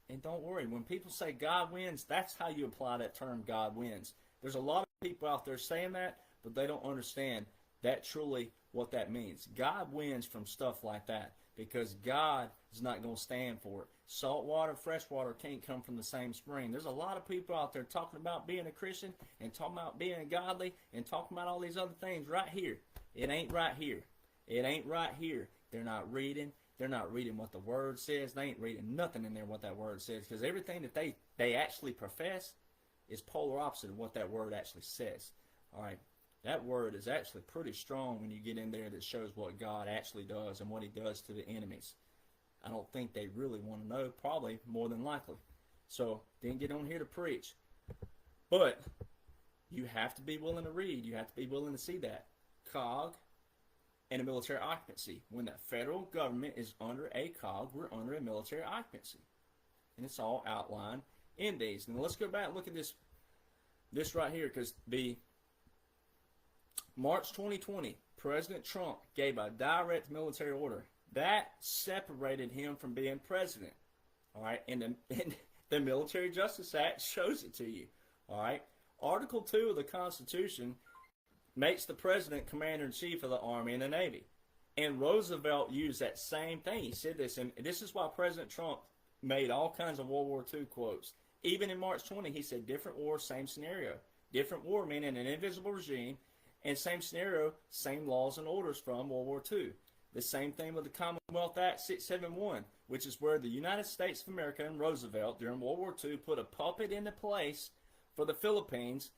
And don't worry, when people say God wins, that's how you apply that term, God wins. There's a lot of people out there saying that, but they don't understand that truly what that means. God wins from stuff like that because God is not going to stand for it. Salt water, fresh water can't come from the same spring. There's a lot of people out there talking about being a Christian and talking about being godly and talking about all these other things right here. It ain't right here. It ain't right here. They're not reading. They're not reading what the Word says. They ain't reading nothing in there what that Word says, because everything that they actually profess is polar opposite of what that Word actually says. All right, that Word is actually pretty strong when you get in there that shows what God actually does and what He does to the enemies. I don't think they really want to know, probably more than likely. So, didn't get on here to preach. But you have to be willing to read. You have to be willing to see that. COG and a military occupancy. When the federal government is under a COG, we're under a military occupancy. And it's all outlined in these. Now let's go back and look at this right here, because the March 2020, President Trump gave a direct military order. That separated him from being president. All right, and the Military Justice Act shows it to you. All right, Article 2 of the Constitution makes the president commander-in-chief of the Army and the Navy. And Roosevelt used that same thing. He said this, and this is why President Trump made all kinds of World War II quotes. Even in March 20, he said, different war, same scenario. Different war meaning an invisible regime, and same scenario, same laws and orders from World War II. The same thing with the Commonwealth Act 671, which is where the United States of America and Roosevelt during World War II put a puppet into place for the Philippines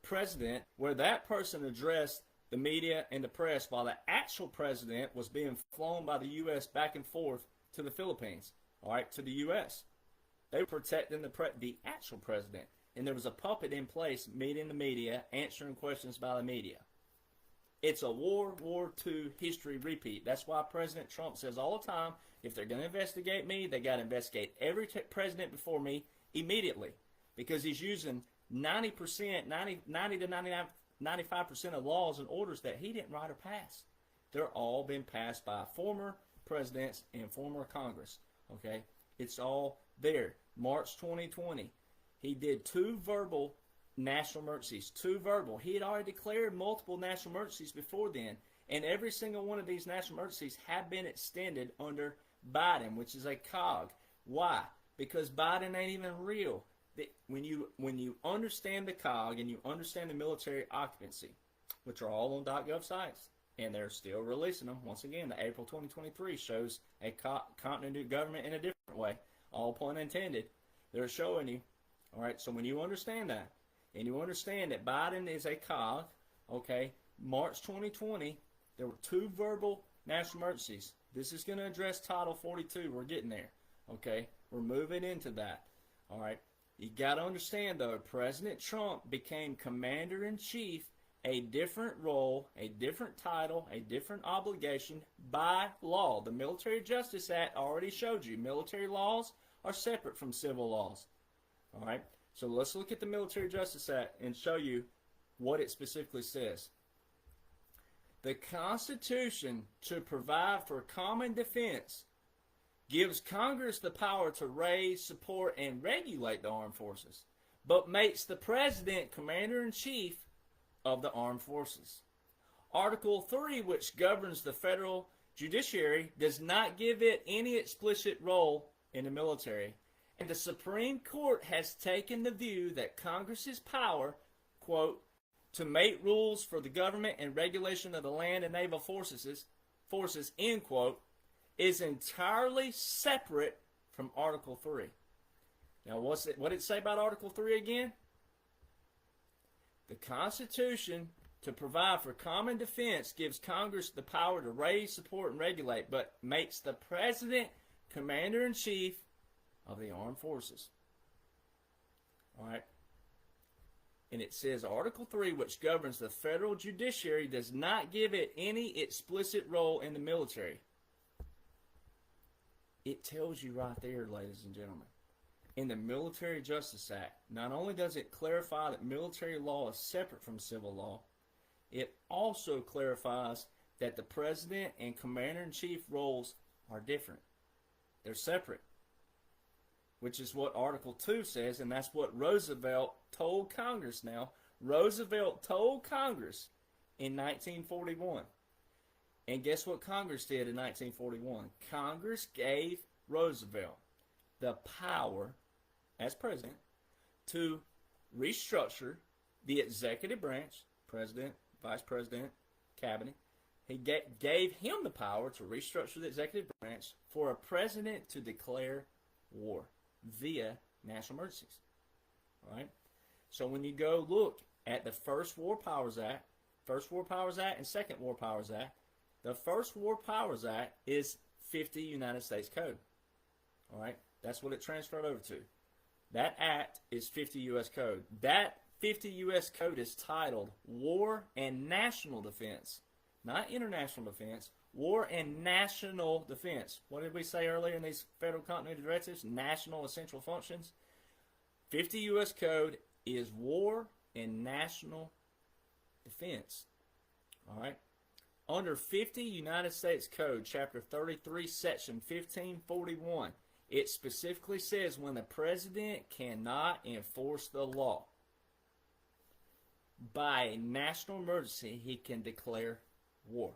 president, where that person addressed the media and the press while the actual president was being flown by the U.S. back and forth to the Philippines, all right, to the U.S. They were protecting the actual president, and there was a puppet in place meeting the media, answering questions by the media. It's a World War II history repeat. That's why President Trump says all the time, if they're going to investigate me, they got to investigate every president before me immediately, because he's using 90 to 95% of laws and orders that he didn't write or pass. They're all been passed by former presidents and former Congress. Okay, it's all there. March 2020, he did 2 verbal national emergencies. 2 verbal. He had already declared multiple national emergencies before then, and every single one of these national emergencies have been extended under Biden, which is a COG. Why? Because Biden ain't even real. When you understand the COG and you understand the military occupancy, which are all on .gov sites, and they're still releasing them. Once again, the April 2023 shows a continuity of government in a different way. All pun intended. They're showing you. All right, so when you understand that, and you understand that Biden is a COG, okay, March 2020, there were 2 verbal national emergencies. This is going to address Title 42. We're getting there, okay? We're moving into that, all right? You got to understand, though, President Trump became commander-in-chief, a different role, a different title, a different obligation by law. The Military Justice Act already showed you military laws are separate from civil laws. All right? So let's look at the Military Justice Act and show you what it specifically says. The Constitution, to provide for common defense, gives Congress the power to raise, support, and regulate the armed forces, but makes the President Commander-in-Chief of the armed forces. Article 3, which governs the federal judiciary, does not give it any explicit role in the military, and the Supreme Court has taken the view that Congress's power, quote, to make rules for the government and regulation of the land and naval forces, end quote, is entirely separate from Article 3. Now, what did it say about Article 3 again? The Constitution, to provide for common defense, gives Congress the power to raise, support, and regulate, but makes the President Commander-in-Chief of the armed forces. All right? And it says Article 3, which governs the federal judiciary, does not give it any explicit role in the military. It tells you right there, ladies and gentlemen. In the Military Justice Act, not only does it clarify that military law is separate from civil law, it also clarifies that the President and Commander-in-Chief roles are different. They're separate, which is what Article 2 says, and that's what Roosevelt told Congress now. Roosevelt told Congress in 1941, And guess what Congress did in 1941? Congress gave Roosevelt the power, as president, to restructure the executive branch, president, vice president, cabinet. He gave him the power to restructure the executive branch for a president to declare war via national emergencies. All right? So when you go look at the First War Powers Act and Second War Powers Act, the First War Powers Act is 50 United States Code. All right? That's what it transferred over to. That act is 50 U.S. Code. That 50 U.S. Code is titled War and National Defense. Not international defense, war and national defense. What did we say earlier in these federal continuity directives? National essential functions. 50 U.S. Code is war and national defense. All right. Under 50 United States Code, Chapter 33, Section 1541, it specifically says when the president cannot enforce the law, by a national emergency, he can declare war.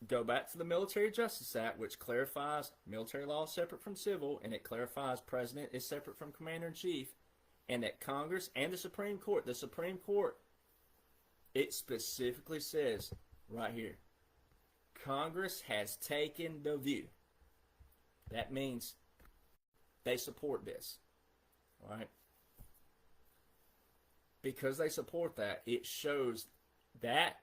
Go back to the Military Justice Act, which clarifies military law is separate from civil, and it clarifies president is separate from commander-in-chief, and that Congress and the Supreme Court, it specifically says right here, Congress has taken the view. That means they support this. All right? Because they support that, it shows that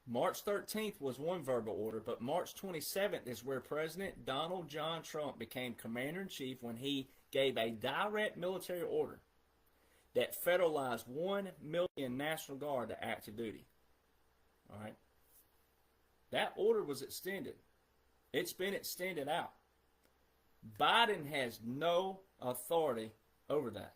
March 13th was one verbal order, but March 27th is where President Donald John Trump became commander-in-chief when he gave a direct military order that federalized 1 million National Guard to active duty. All right? That order was extended. It's been extended out. Biden has no authority over that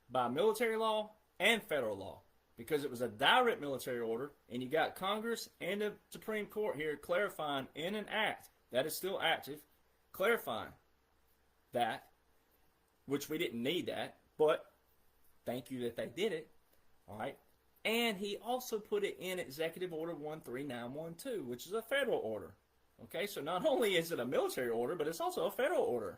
by military law and federal law, because it was a direct military order, and you got Congress and the Supreme Court here clarifying in an act that is still active, clarifying that, which we didn't need that, but thank you that they did it. All right. And he also put it in Executive Order 13912, which is a federal order. Okay, so not only is it a military order, but it's also a federal order.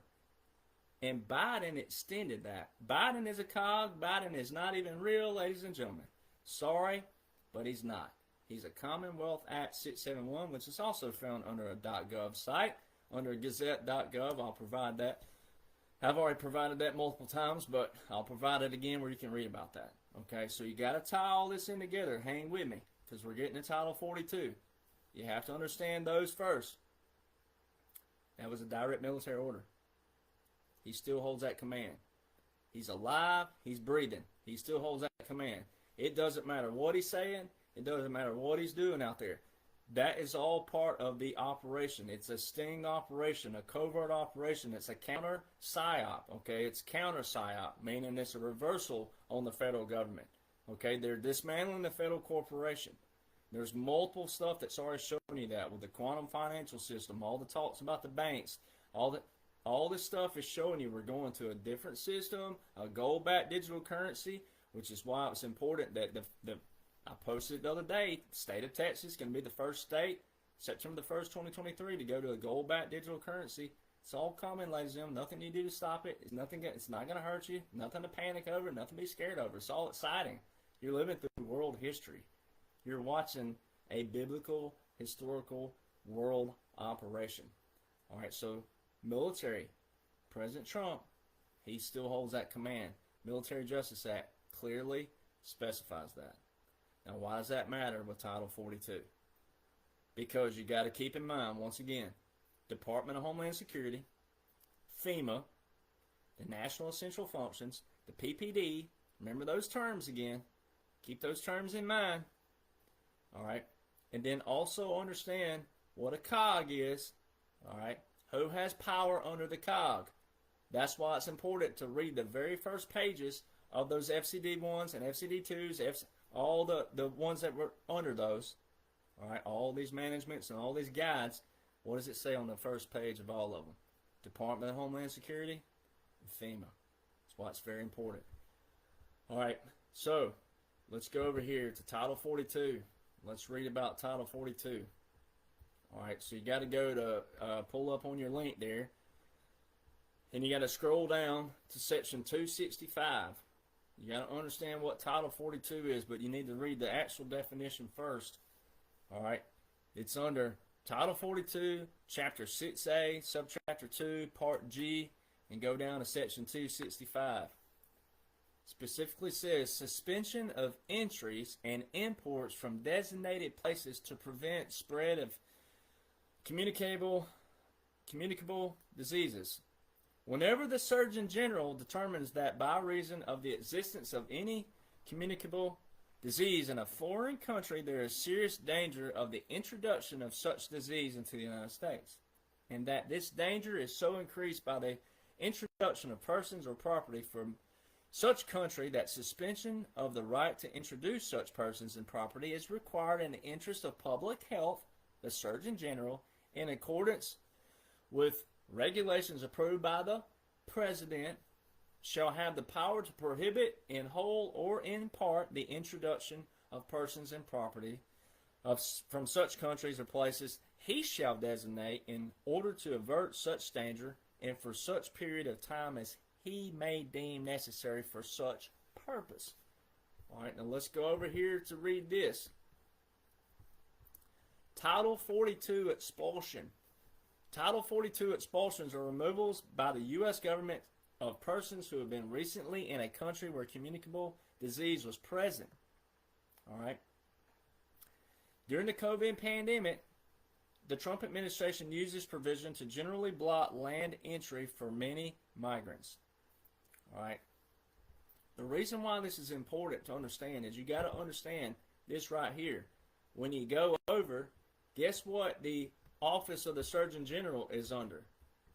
And Biden extended that. Biden is a cog. Biden is not even real, ladies and gentlemen. Sorry, but he's not. He's a Commonwealth Act 671, which is also found under a .gov site, under gazette.gov. I'll provide that. I've already provided that multiple times, but I'll provide it again where you can read about that. Okay, so you got to tie all this in together. Hang with me, because we're getting to Title 42. You have to understand those first. That was a direct military order. He still holds that command. He's alive. He's breathing. He still holds that command. It doesn't matter what he's saying. It doesn't matter what he's doing out there. That is all part of the operation. It's a sting operation, a covert operation. It's a counter psyop. Okay, it's counter psyop, meaning it's a reversal on the federal government. Okay, they're dismantling the federal corporation. There's multiple stuff that's already showing you that with the quantum financial system, all the talks about the banks, all this stuff is showing you we're going to a different system, a gold-backed digital currency, which is why it's important that I posted the other day, the state of Texas is going to be the first state, September the 1st, 2023, to go to a gold-backed digital currency. It's all coming, ladies and gentlemen. Nothing you do to stop it. It's not going to hurt you. Nothing to panic over. Nothing to be scared over. It's all exciting. You're living through world history. You're watching a biblical, historical world operation. All right, so military, President Trump, he still holds that command. Military Justice Act clearly specifies that. Now, why does that matter with Title 42? Because you got to keep in mind, once again, Department of Homeland Security, FEMA, the National Essential Functions, the PPD, remember those terms again. Keep those terms in mind. All right. And then also understand what a cog is. All right. Who has power under the cog? That's why it's important to read the very first pages of those FCD1s and FCD2s, all the ones that were under those. All right. All these managements and all these guides. What does it say on the first page of all of them? Department of Homeland Security and FEMA. That's why it's very important. All right. So let's go over here to Title 42. let's read about Title 42. All right, so you got to go to pull up on your link there, and you got to scroll down to section 265. You got to understand what Title 42 is, but you need to read the actual definition first. All right, it's under Title 42, Chapter 6A, Subchapter 2, Part G, and go down to section 265. Specifically says suspension of entries and imports from designated places to prevent spread of communicable diseases. Whenever the Surgeon General determines that by reason of the existence of any communicable disease in a foreign country, there is serious danger of the introduction of such disease into the United States, and that this danger is so increased by the introduction of persons or property from such country that suspension of the right to introduce such persons and property is required in the interest of public health, the Surgeon General, in accordance with regulations approved by the President, shall have the power to prohibit in whole or in part the introduction of persons and property from such countries or places he shall designate in order to avert such danger and for such period of time as he may deem necessary for such purpose. All right, now let's go over here to read this. Title 42 expulsion. Title 42 expulsions are removals by the U.S. government of persons who have been recently in a country where communicable disease was present. All right. During the COVID pandemic, the Trump administration used this provision to generally block land entry for many migrants. All right. The reason why this is important to understand is you got to understand this right here. When you go over, guess what the Office of the Surgeon General is under?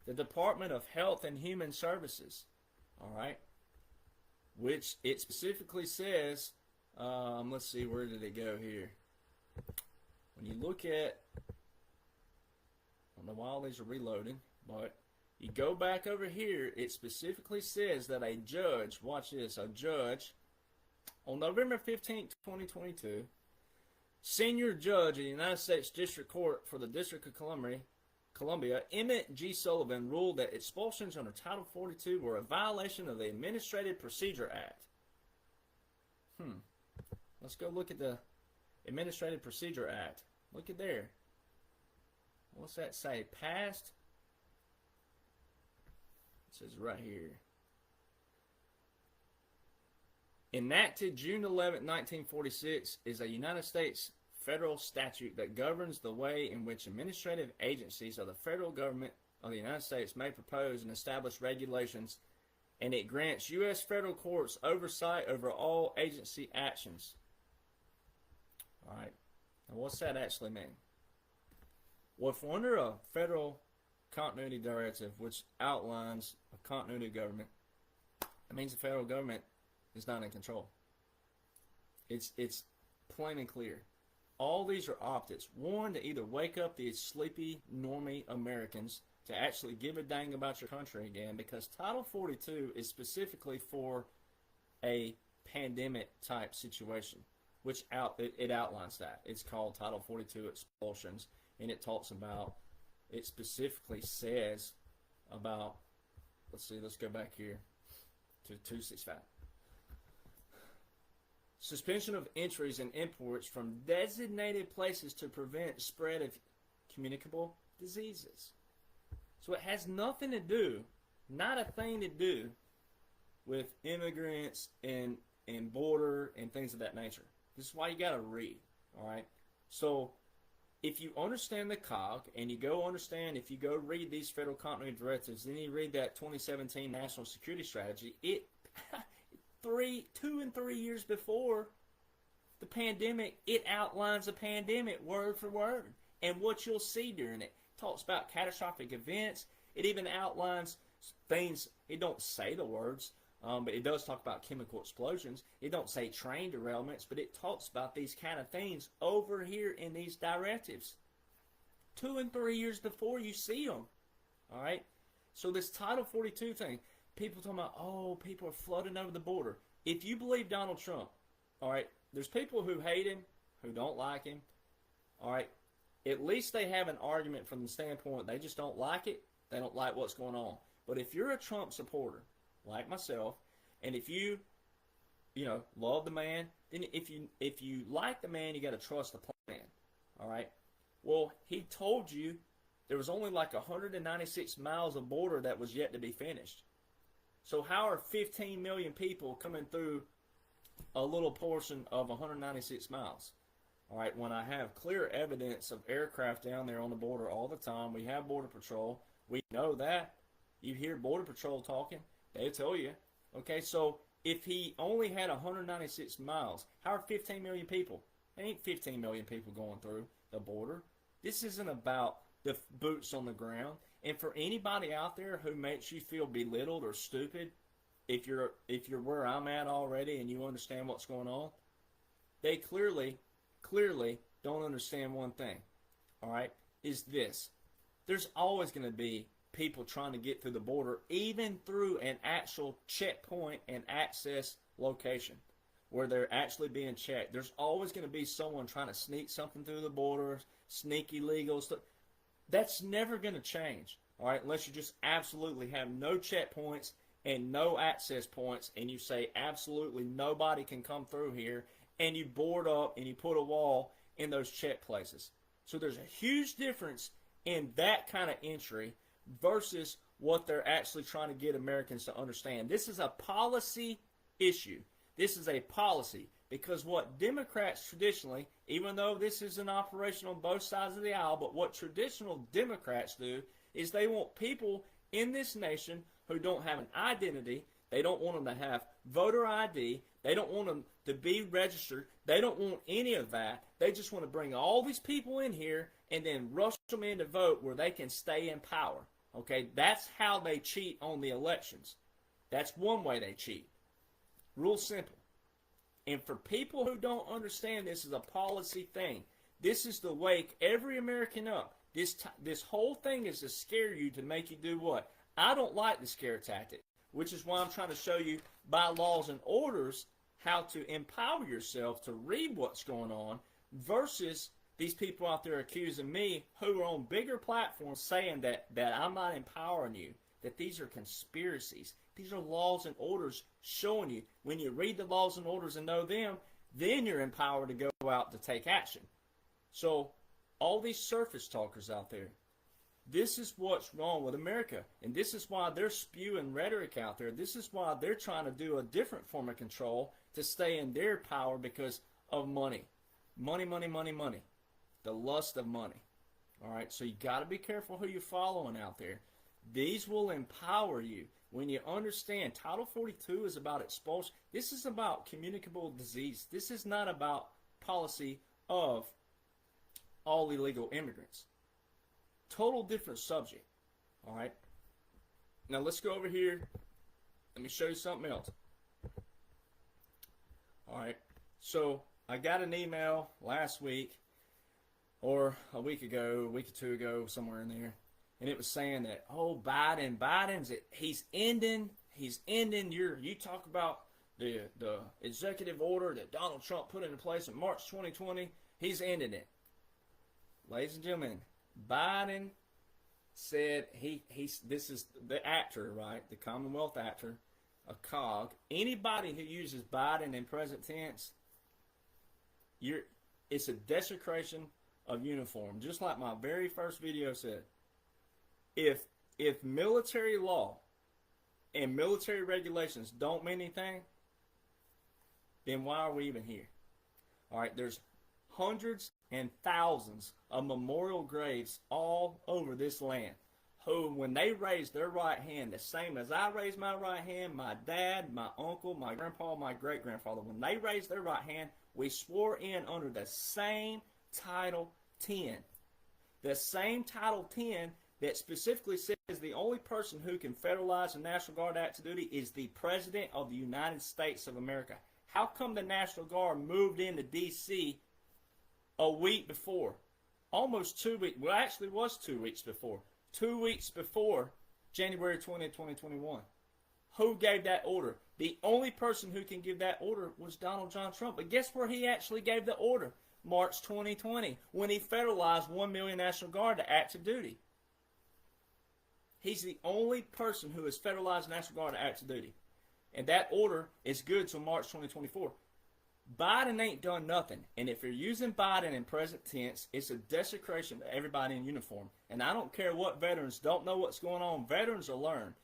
The Department of Health and Human Services. All right. Which it specifically says, let's see, where did it go here? When you look at, I don't know why all these are reloading, but you go back over here, it specifically says that a judge, watch this, a judge, on November 15th, 2022, senior judge of the United States District Court for the District of Columbia, Emmett G. Sullivan, ruled that expulsions under Title 42 were a violation of the Administrative Procedure Act. Let's go look at the Administrative Procedure Act. Look at there. What's that say? Passed? It says right here. Enacted June 11, 1946 is a United States federal statute that governs the way in which administrative agencies of the federal government of the United States may propose and establish regulations, and it grants U.S. federal courts oversight over all agency actions. All right. Now, what's that actually mean? Well, if we're under a federal continuity directive, which outlines a continuity of government, it means the federal government is not in control. It's plain and clear. All these are optics. One, to either wake up these sleepy, normie Americans to actually give a dang about your country again, because Title 42 is specifically for a pandemic type situation, which it outlines that. It's called Title 42 expulsions, and it talks about, it specifically says about, let's see, let's go back here to 265. Suspension of entries and imports from designated places to prevent spread of communicable diseases. So it has nothing to do, not a thing to do, with immigrants and border and things of that nature. This is why you got to read, all right? So if you understand the COG and you go understand, if you go read these federal continuity directives, then you read that 2017 National Security Strategy, it 2 and 3 years before the pandemic, it outlines a pandemic word for word. And what you'll see during it talks about catastrophic events. It even outlines things. It don't say the words, but it does talk about chemical explosions. It don't say train derailments, but it talks about these kind of things over here in these directives. 2 and 3 years before you see them. All right? So this Title 42 thing, people talking about, oh, people are flooding over the border. If you believe Donald Trump, all right, there's people who hate him, who don't like him, all right, at least they have an argument from the standpoint they just don't like it. They don't like what's going on. But if you're a Trump supporter, like myself, and if you love the man, then if you like the man, you got to trust the plan. All right. Well, he told you there was only like 196 miles of border that was yet to be finished. So how are 15 million people coming through a little portion of 196 miles? All right, when I have clear evidence of aircraft down there on the border all the time, we have Border Patrol. We know that. You hear Border Patrol talking, they tell you. Okay, so if he only had 196 miles, how are 15 million people? There ain't 15 million people going through the border. This isn't about the boots on the ground. And for anybody out there who makes you feel belittled or stupid, if you're where I'm at already and you understand what's going on, they clearly don't understand one thing, all right, is this. There's always going to be people trying to get through the border, even through an actual checkpoint and access location where they're actually being checked. There's always going to be someone trying to sneak something through the border, sneak illegal stuff. That's never going to change, all right, unless you just absolutely have no checkpoints and no access points, and you say absolutely nobody can come through here, and you board up and you put a wall in those check places. So there's a huge difference in that kind of entry versus what they're actually trying to get Americans to understand. This is a policy issue. This is a policy, because what Democrats traditionally, even though this is an operation on both sides of the aisle, but what traditional Democrats do is they want people in this nation who don't have an identity. They don't want them to have voter ID. They don't want them to be registered. They don't want any of that. They just want to bring all these people in here and then rush them in to vote where they can stay in power. Okay, that's how they cheat on the elections. That's one way they cheat. Real simple. And for people who don't understand this is a policy thing, this is to wake every American up. This whole thing is to scare you, to make you do what? I don't like the scare tactic, which is why I'm trying to show you by laws and orders how to empower yourself to read what's going on versus these people out there accusing me who are on bigger platforms saying that I'm not empowering you, that these are conspiracies. These are laws and orders showing you. When you read the laws and orders and know them, then you're empowered to go out to take action. So all these surface talkers out there, this is what's wrong with America. And this is why they're spewing rhetoric out there. This is why they're trying to do a different form of control to stay in their power because of money. Money, money, money, money. The lust of money. All right, so you got to be careful who you're following out there. These will empower you. When you understand, Title 42 is about expulsion. This is about communicable disease. This is not about policy of all illegal immigrants. Total different subject. All right. Now let's go over here. Let me show you something else. All right. So I got an email last week or a week ago, a week or two ago, somewhere in there. And it was saying that, oh, he's ending you talk about the executive order that Donald Trump put into place in March 2020. He's ending it. Ladies and gentlemen, Biden said this is the actor, right? The Commonwealth actor, a cog. Anybody who uses Biden in present tense, it's a desecration of uniform. Just like my very first video said. If military law and military regulations don't mean anything, then why are we even here? All right, there's hundreds and thousands of memorial graves all over this land who, when they raise their right hand, the same as I raised my right hand, my dad, my uncle, my grandpa, my great-grandfather, when they raised their right hand, we swore in under the same Title 10. The same Title 10 that specifically says the only person who can federalize the National Guard active duty is the President of the United States of America. How come the National Guard moved into D.C. a week before? Almost 2 weeks. Well, actually it was 2 weeks before. 2 weeks before January 20, 2021. Who gave that order? The only person who can give that order was Donald John Trump. But guess where he actually gave the order? March 2020, when he federalized 1 million National Guard to active duty. He's the only person who has federalized National Guard to active duty. And that order is good till March 2024. Biden ain't done nothing. And if you're using Biden in present tense, it's a desecration to everybody in uniform. And I don't care what veterans don't know what's going on. Veterans will learn.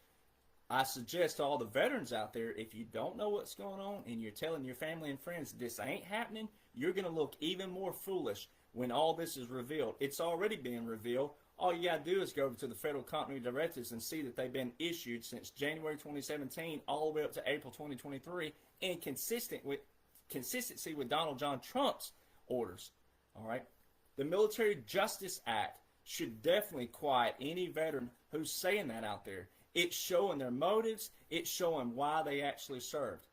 I suggest to all the veterans out there, if you don't know what's going on and you're telling your family and friends this ain't happening, you're going to look even more foolish when all this is revealed. It's already being revealed. All you got to do is go over to the Federal Continuity Directives and see that they've been issued since January 2017 all the way up to April 2023 and consistency with Donald John Trump's orders. All right? The Military Justice Act should definitely quiet any veteran who's saying that out there. It's showing their motives. It's showing why they actually served.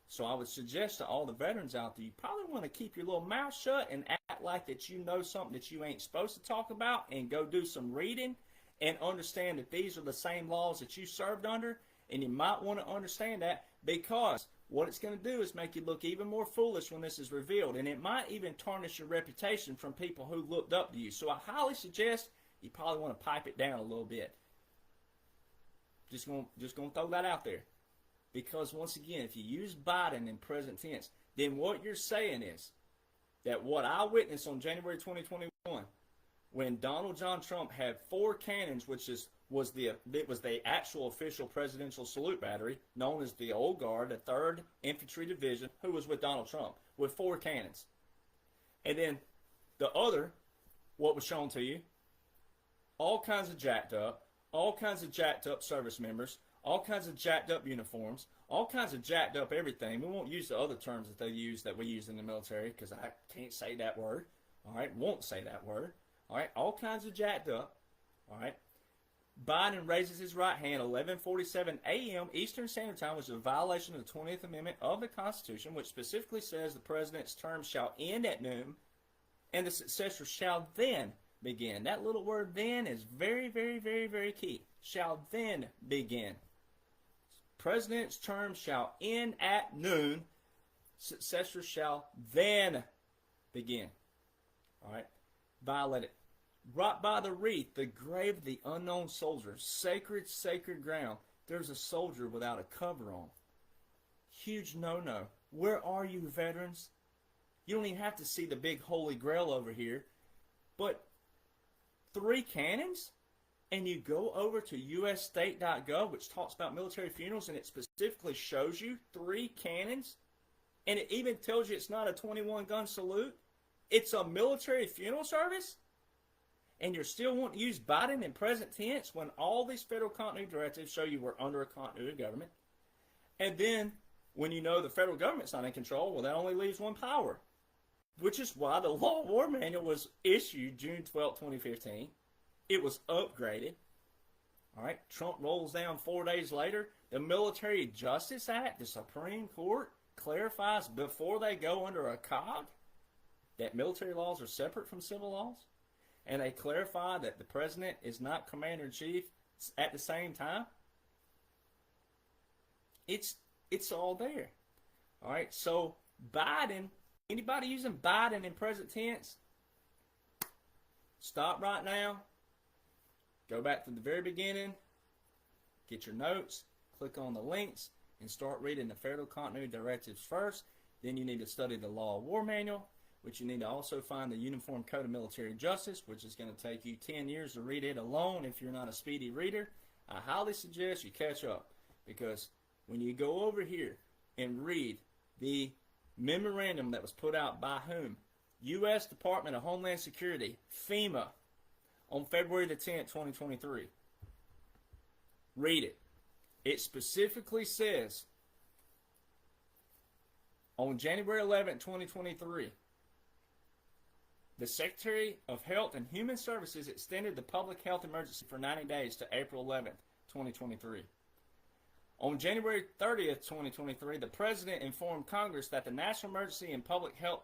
So I would suggest to all the veterans out there, you probably want to keep your little mouth shut and act like that you know something that you ain't supposed to talk about, and go do some reading and understand that these are the same laws that you served under. And you might want to understand that, because what it's going to do is make you look even more foolish when this is revealed. And it might even tarnish your reputation from people who looked up to you. So I highly suggest you probably want to pipe it down a little bit. Just going to throw that out there. Because once again, if you use Biden in present tense, then what you're saying is that what I witnessed on January 2021, when Donald John Trump had 4 cannons, which was the actual official presidential salute battery, known as the Old Guard, the 3rd Infantry Division, who was with Donald Trump, with 4 cannons. And then the other, what was shown to you, all kinds of jacked up service members, all kinds of jacked up uniforms, all kinds of jacked up everything. We won't use the other terms that they use that we use in the military, because I can't say that word. All right, won't say that word. All right, all kinds of jacked up. All right. Biden raises his right hand 11:47 a.m. Eastern Standard Time, which is a violation of the 20th Amendment of the Constitution, which specifically says the president's term shall end at noon and the successor shall then begin. That little word "then" is very, very, very, very key. Shall then begin. President's term shall end at noon. Successor shall then begin. All right. Violated. Right by the wreath, the grave of the unknown soldier. Sacred, sacred ground. There's a soldier without a cover on. Huge no-no. Where are you, veterans? You don't even have to see the big holy grail over here. But 3 cannons? And you go over to usstate.gov, which talks about military funerals, and it specifically shows you 3 cannons. And it even tells you it's not a 21-gun salute. It's a military funeral service. And you're still wanting to use Biden in present tense when all these federal continuity directives show you we're under a continuity government. And then when you know the federal government's not in control, well, that only leaves one power, which is why the Law War Manual was issued June 12, 2015. It was upgraded. All right. Trump rolls down 4 days later. The Military Justice Act, the Supreme Court clarifies before they go under a cog that military laws are separate from civil laws. And they clarify that the president is not commander-in-chief at the same time. It's all there. All right. So Biden, anybody using Biden in present tense, stop right now. Go back to the very beginning, get your notes, click on the links, and start reading the Federal Continuity Directives first. Then you need to study the Law War Manual, which you need to also find the Uniform Code of Military Justice, which is going to take you 10 years to read it alone if you're not a speedy reader. I highly suggest you catch up, because when you go over here and read the memorandum that was put out by whom? U.S. Department of Homeland Security, FEMA, on February the 10th, 2023. Read it. It specifically says, on January 11th, 2023, the Secretary of Health and Human Services extended the public health emergency for 90 days to April 11th, 2023. On January 30th, 2023, the President informed Congress that the national emergency and public health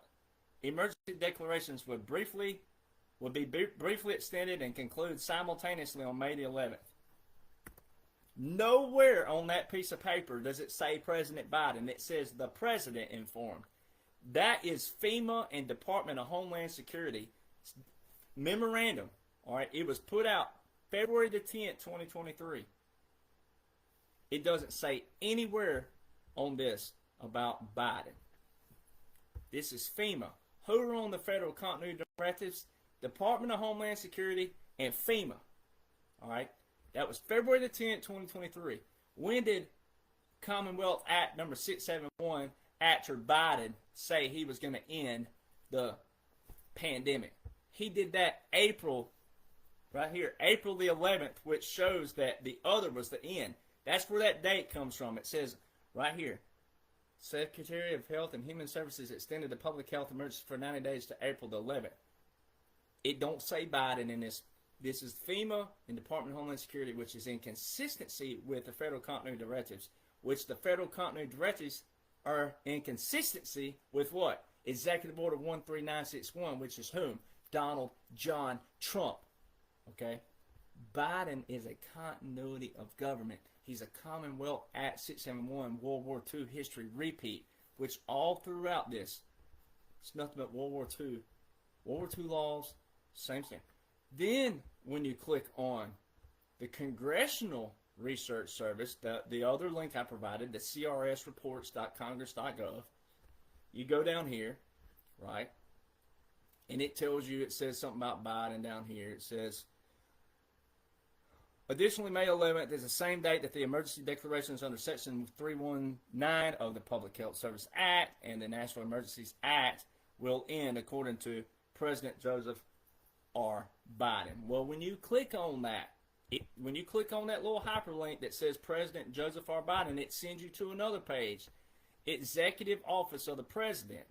emergency declarations would be briefly extended and conclude simultaneously on May the 11th. Nowhere on that piece of paper does it say President Biden. It says the President informed. That is FEMA and Department of Homeland Security memorandum. All right, it was put out February the 10th, 2023. It doesn't say anywhere on this about Biden. This is FEMA. Who are on the federal continuity directives? Department of Homeland Security and FEMA. All right, that was February the 10th, 2023. When did Commonwealth Act number 671 after Biden say he was going to end the pandemic? He did that April, right here, April the 11th, which shows that the other was the end. That's where that date comes from. It says right here, Secretary of Health and Human Services extended the public health emergency for 90 days to April the 11th. It don't say Biden in this. This is FEMA and Department of Homeland Security, which is in consistency with the federal continuity directives, which the federal continuity directives are in consistency with what? Executive Order 13961, which is whom? Donald John Trump. Okay? Biden is a continuity of government. He's a Commonwealth Act 671 World War II history repeat, which all throughout this, it's nothing but World War II. World War II laws, same thing. Then, when you click on the Congressional Research Service, the other link I provided, the crsreports.congress.gov, you go down here, right, and it tells you, it says something about Biden down here. It says, additionally, May 11th is the same date that the emergency declarations under Section 319 of the Public Health Service Act and the National Emergencies Act will end, according to President Joseph R. Biden. Well, when you click on that, when you click on that little hyperlink that says President Joseph R. Biden, it sends you to another page. Executive Office of the President.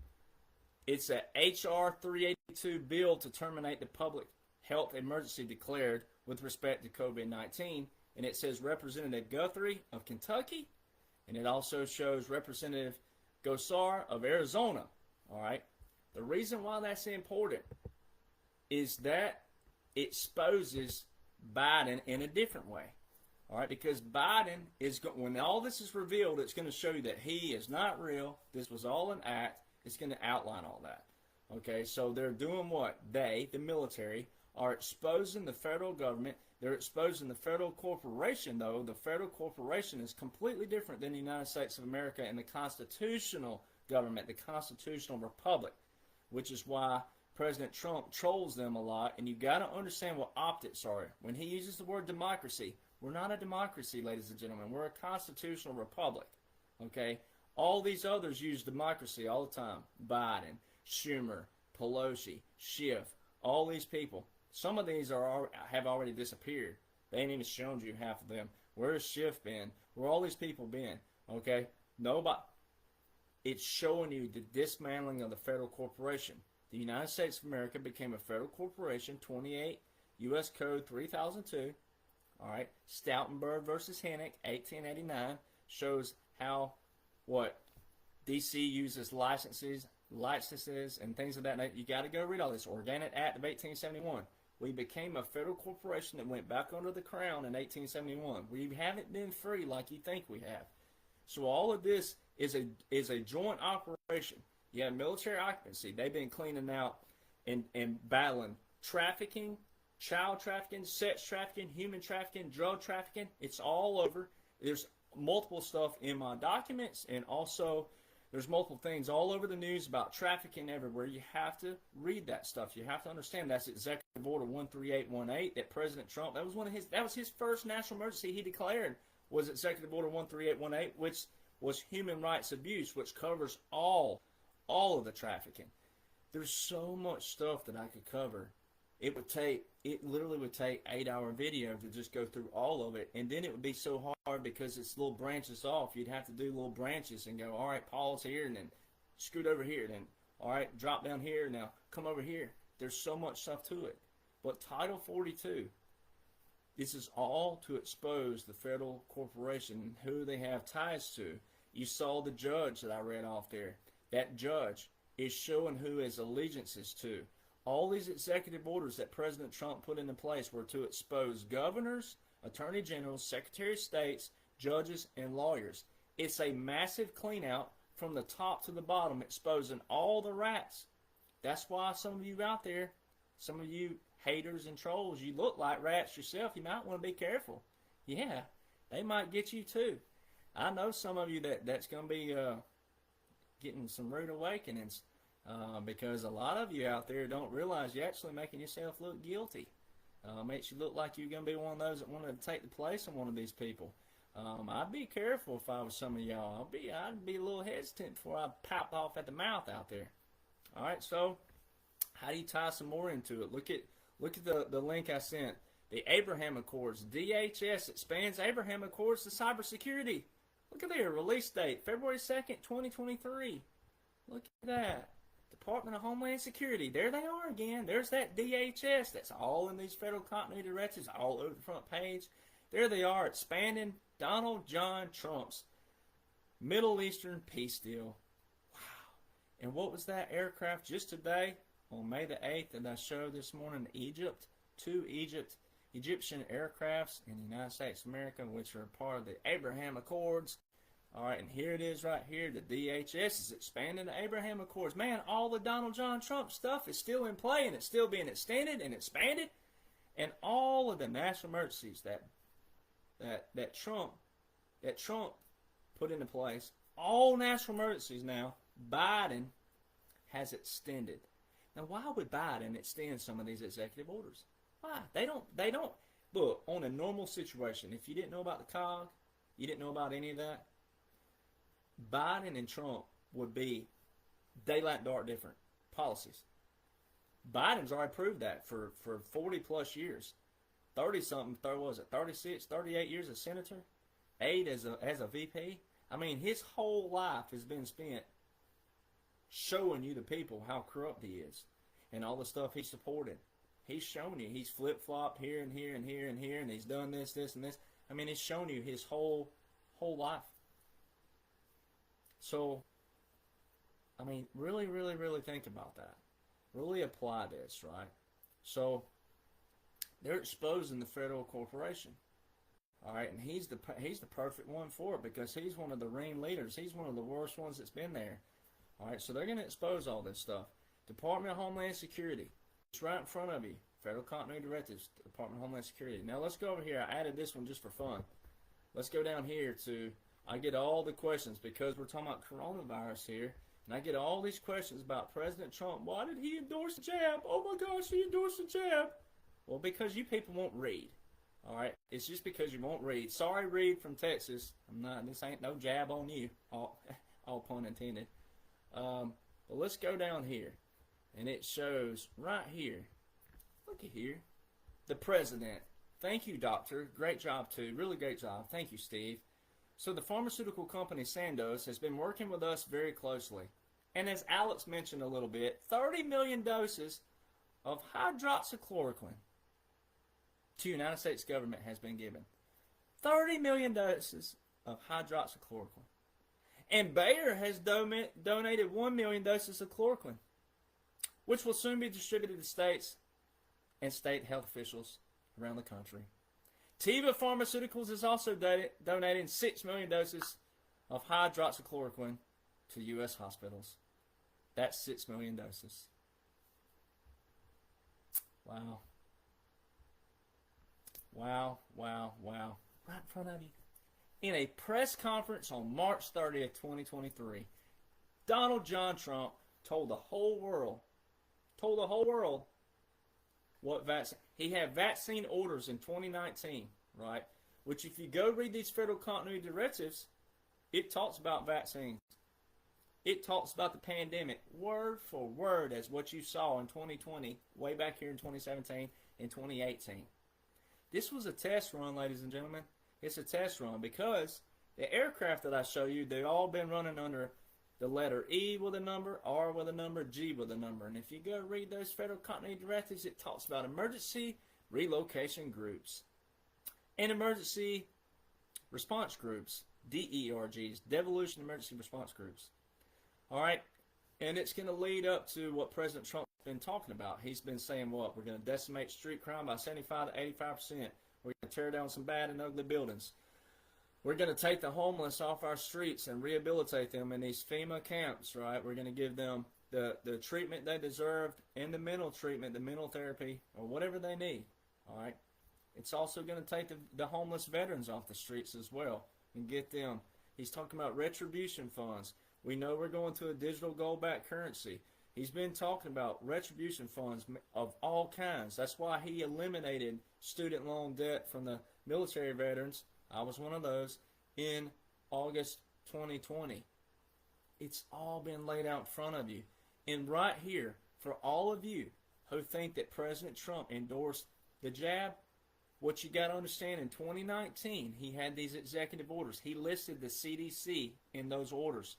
It's a H.R. 382 bill to terminate the public health emergency declared with respect to COVID-19. And it says Representative Guthrie of Kentucky. And it also shows Representative Gosar of Arizona. All right. The reason why that's important is that it exposes Biden in a different way. All right, because Biden is when all this is revealed, it's going to show you that he is not real. This was all an act. It's going to outline all that. Okay, so they're doing what? They, the military, are exposing the federal government. They're exposing the federal corporation, though. The federal corporation is completely different than the United States of America and the constitutional government, the constitutional republic, which is why President Trump trolls them a lot, and you got to understand what optics are. When he uses the word democracy, we're not a democracy, ladies and gentlemen. We're a constitutional republic, okay? All these others use democracy all the time. Biden, Schumer, Pelosi, Schiff, all these people. Some of these have already disappeared. They ain't even shown you half of them. Where's Schiff been? Where all these people been? Okay? Nobody. It's showing you the dismantling of the federal corporation. The United States of America became a federal corporation, 28 U.S. Code 3002. All right, Stoutenberg versus Hennick, 1889, shows how D.C. uses licenses and things of that nature. You got to go read all this. Organic Act of 1871. We became a federal corporation that went back under the crown in 1871. We haven't been free like you think we have. So all of this is a joint operation. You have military occupancy. They've been cleaning out and battling trafficking, child trafficking, sex trafficking, human trafficking, drug trafficking. It's all over. There's multiple stuff in my documents, and also there's multiple things all over the news about trafficking everywhere. You have to read that stuff. You have to understand that's Executive Order 13818 that President Trump, that was his first national emergency he declared, was Executive Order 13818, which was human rights abuse, which covers all of the trafficking. There's so much stuff that I could cover. It literally would take 8-hour video to just go through all of it, and then it would be so hard because it's little branches off. You'd have to do little branches and go, all right, pause here, and then scoot over here, then all right, drop down here, now come over here. There's so much stuff to it. But Title 42, this is all to expose the federal corporation and who they have ties to. You saw the judge that I read off there. That judge is showing who his allegiance is to. All these executive orders that President Trump put into place were to expose governors, attorney generals, secretary of states, judges, and lawyers. It's a massive clean out from the top to the bottom, exposing all the rats. That's why some of you out there, some of you haters and trolls, you look like rats yourself. You might want to be careful. Yeah, they might get you too. I know some of you that's going to be getting some rude awakenings because a lot of you out there don't realize you're actually making yourself look guilty. Makes you look like you're going to be one of those that wanted to take the place of one of these people. I'd be careful if I was some of y'all. I'd be a little hesitant before I popped off at the mouth out there. All right, so how do you tie some more into it? Look at the link I sent. The Abraham Accords. DHS expands Abraham Accords to cybersecurity. Look at there, release date, February 2nd, 2023. Look at that. Department of Homeland Security. There they are again. There's that DHS. That's all in these federal continuity directives, all over the front page. There they are, expanding Donald John Trump's Middle Eastern peace deal. Wow. And what was that aircraft just today, on May the 8th, that I showed this morning, Egypt? Two Egyptian aircrafts in the United States of America, which are part of the Abraham Accords. All right, and here it is right here. The DHS is expanding the Abraham Accords. Man, all the Donald John Trump stuff is still in play, and it's still being extended and expanded. And all of the national emergencies that Trump put into place, all national emergencies now, Biden has extended. Now, why would Biden extend some of these executive orders? Why? They don't. Look, on a normal situation, if you didn't know about the COG, you didn't know about any of that, Biden and Trump would be daylight and dark different policies. Biden's already proved that for 40 plus years. 30-something, what was it, 36, 38 years as senator, 8 as a VP. I mean, his whole life has been spent showing you the people how corrupt he is and all the stuff he supported. He's shown you. He's flip-flopped here and here and here and here, and he's done this, this, and this. I mean, he's shown you his whole life. So, I mean, really, really, really think about that. Really apply this, right? So, they're exposing the federal corporation. All right, and he's the perfect one for it because he's one of the ringleaders. He's one of the worst ones that's been there. All right, so they're going to expose all this stuff. Department of Homeland Security. It's right in front of you. Federal Continuity Directives, Department of Homeland Security. Now, let's go over here. I added this one just for fun. Let's go down here to, I get all the questions because we're talking about coronavirus here. And I get all these questions about President Trump. Why did he endorse the jab? Oh my gosh, he endorsed the jab. Well, because you people won't read. All right? It's just because you won't read. Sorry, Reed from Texas. This ain't no jab on you. All pun intended. But let's go down here. And it shows right here. Look at here. The president. Thank you, doctor. Great job, too. Really great job. Thank you, Steve. So the pharmaceutical company Sandoz has been working with us very closely. And as Alex mentioned a little bit, 30 million doses of hydroxychloroquine to the United States government has been given. 30 million doses of hydroxychloroquine. And Bayer has donated 1 million doses of chloroquine, which will soon be distributed to states and state health officials around the country. Teva Pharmaceuticals is also donating 6 million doses of hydroxychloroquine to U.S. hospitals. That's 6 million doses. Wow. Wow, wow, wow. Right in front of you. In a press conference on March 30th, 2023, Donald John Trump told the whole world what vaccine. He had vaccine orders in 2019, right? Which if you go read these federal continuity directives, it talks about vaccines. It talks about the pandemic word for word as what you saw in 2020, way back here in 2017 and 2018. This was a test run, ladies and gentlemen. It's a test run because the aircraft that I show you, they've all been running under the letter E with a number, R with a number, G with a number. And if you go read those federal continuity directives, it talks about emergency relocation groups and emergency response groups, DERGs, Devolution Emergency Response Groups. All right, and it's going to lead up to what President Trump's been talking about. He's been saying what? We're going to decimate street crime by 75 to 85%. We're going to tear down some bad and ugly buildings. We're going to take the homeless off our streets and rehabilitate them in these FEMA camps, right? We're going to give them the treatment they deserve and the mental treatment, the mental therapy, or whatever they need, all right? It's also going to take the homeless veterans off the streets as well and get them. He's talking about retribution funds. We know we're going to a digital gold-backed currency. He's been talking about retribution funds of all kinds. That's why he eliminated student loan debt from the military veterans. I was one of those in August 2020. It's all been laid out in front of you. And right here, for all of you who think that President Trump endorsed the jab, what you got to understand, in 2019, he had these executive orders. He listed the CDC in those orders.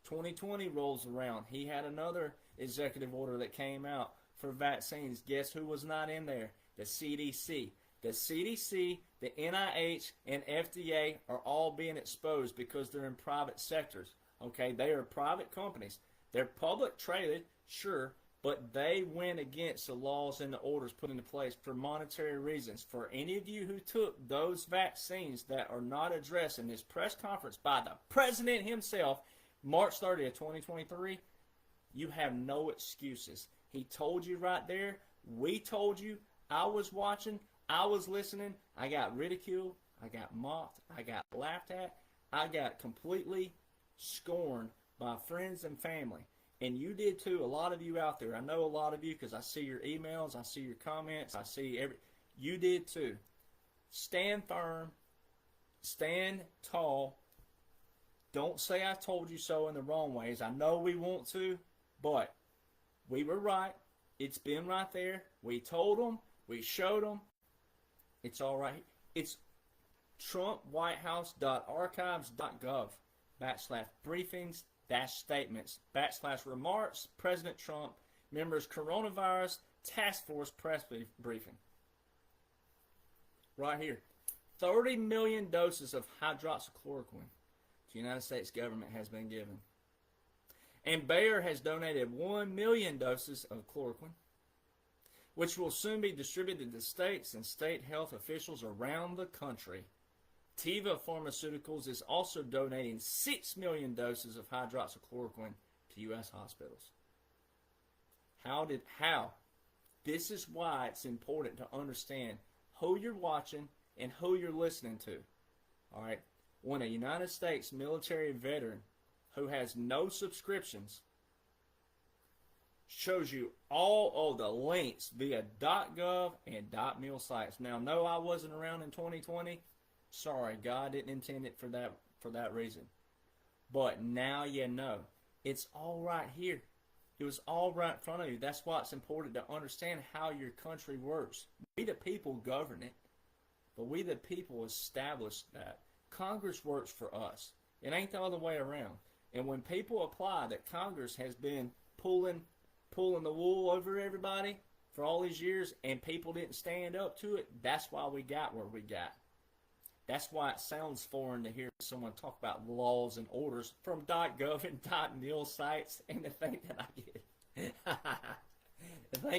2020 rolls around. He had another executive order that came out for vaccines. Guess who was not in there? The CDC. The CDC, the NIH, and FDA are all being exposed because they're in private sectors. Okay, they are private companies. They're public traded, sure, but they went against the laws and the orders put into place for monetary reasons. For any of you who took those vaccines that are not addressed in this press conference by the president himself, March 30th, 2023, you have no excuses. He told you right there. We told you. I was watching. I was listening. I got ridiculed. I got mocked. I got laughed at. I got completely scorned by friends and family. And you did too. A lot of you out there. I know a lot of you because I see your emails. I see your comments. I see you did too. Stand firm. Stand tall. Don't say I told you so in the wrong ways. I know we want to, but we were right. It's been right there. We told them. We showed them. It's all right. It's TrumpWhiteHouse.archives.gov/briefings-statements/remarks President Trump members coronavirus task force press briefing. Right here. 30 million doses of hydroxychloroquine the United States government has been given. And Bayer has donated 1 million doses of chloroquine, which will soon be distributed to states and state health officials around the country. Teva Pharmaceuticals is also donating 6 million doses of hydroxychloroquine to U.S. hospitals. How? This is why it's important to understand who you're watching and who you're listening to. All right? When a United States military veteran who has no subscriptions shows you all of the links via .gov and .mil sites. Now, no, I wasn't around in 2020. Sorry, God didn't intend it for that reason. But now you know. It's all right here. It was all right in front of you. That's why it's important to understand how your country works. We the people govern it, but we the people establish that. Congress works for us. It ain't the other way around. And when people apply that Congress has been pulling the wool over everybody for all these years and people didn't stand up to it, that's why we got where we got. That's why it sounds foreign to hear someone talk about laws and orders from .gov and .mil sites, and to think that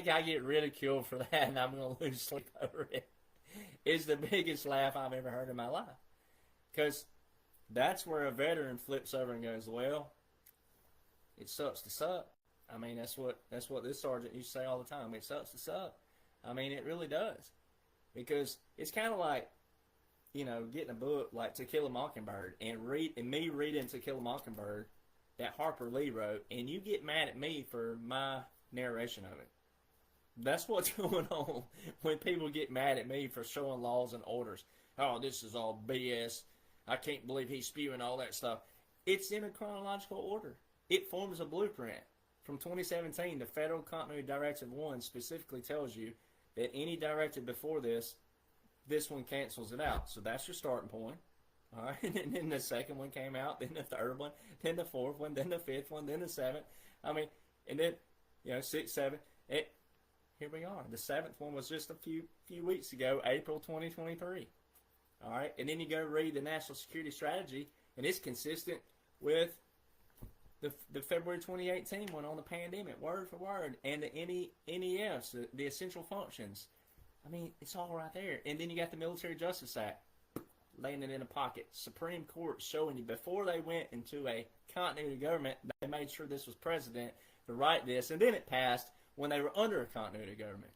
I get ridiculed for that and I'm going to lose sleep over it is the biggest laugh I've ever heard in my life. Because that's where a veteran flips over and goes, well, it sucks to suck. I mean, that's what this sergeant used to say all the time. It sucks to suck. I mean, it really does. Because it's kind of like, getting a book like To Kill a Mockingbird and me reading To Kill a Mockingbird that Harper Lee wrote, and you get mad at me for my narration of it. That's what's going on when people get mad at me for showing laws and orders. Oh, this is all BS. I can't believe he's spewing all that stuff. It's in a chronological order. It forms a blueprint. From 2017, the Federal Continuity Directive 1 specifically tells you that any directive before this one cancels it out. So that's your starting point. All right, and then the second one came out, then the third one, then the fourth one, then the fifth one, then the seventh. I mean, and then, 6, 7, 8. Here we are. The seventh one was just a few weeks ago, April 2023. All right, and then you go read the National Security Strategy, and it's consistent with the February 2018 one on the pandemic, word for word, and the NEFs, the essential functions. I mean, it's all right there. And then you got the Military Justice Act. laying it in a pocket. Supreme Court showing you before they went into a continuity government, they made sure this was precedent to write this, and then it passed when they were under a continuity government.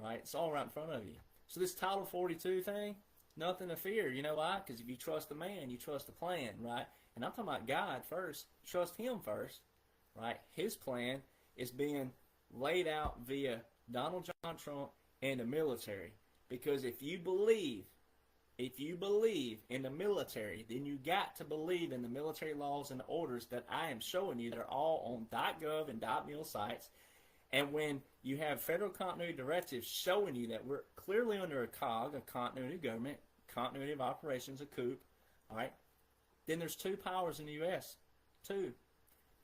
Right? It's all right in front of you. So this Title 42 thing, nothing to fear. You know why? Because if you trust the man, you trust the plan, right? And I'm talking about God first. Trust him first, right? His plan is being laid out via Donald John Trump and the military. Because if you believe in the military, then you got to believe in the military laws and orders that I am showing you. They're all on .gov and .mil sites. And when you have federal continuity directives showing you that we're clearly under a COG, a continuity government, continuity of operations, a COOP, all right, then there's two powers in the U.S., two.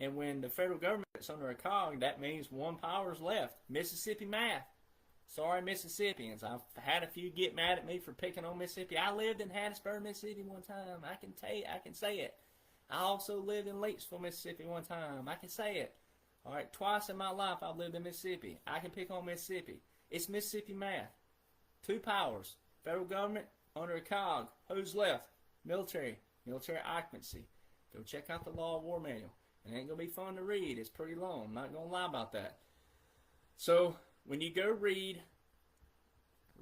And when the federal government's under a COG, that means one power's left. Mississippi math. Sorry, Mississippians. I've had a few get mad at me for picking on Mississippi. I lived in Hattiesburg, Mississippi one time. I can say it. I also lived in Leakesville, Mississippi one time. I can say it. All right, twice in my life I've lived in Mississippi. I can pick on Mississippi. It's Mississippi math. Two powers. Federal government under a COG. Who's left? Military. Military occupancy. Go check out the Law of War Manual. It ain't going to be fun to read. It's pretty long. I'm not going to lie about that. So, when you go read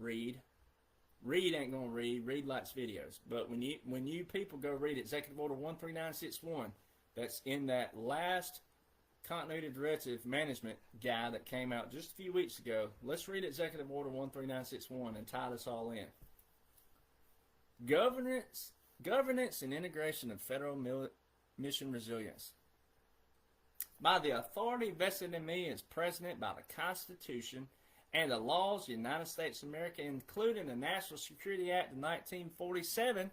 ain't going to read likes videos. But when you people go read Executive Order 13961, that's in that last continuity directive management guide that came out just a few weeks ago. Let's read Executive Order 13961 and tie this all in. Governance and integration of federal mission resilience. By the authority vested in me as President by the Constitution and the laws of the United States of America, including the National Security Act of 1947,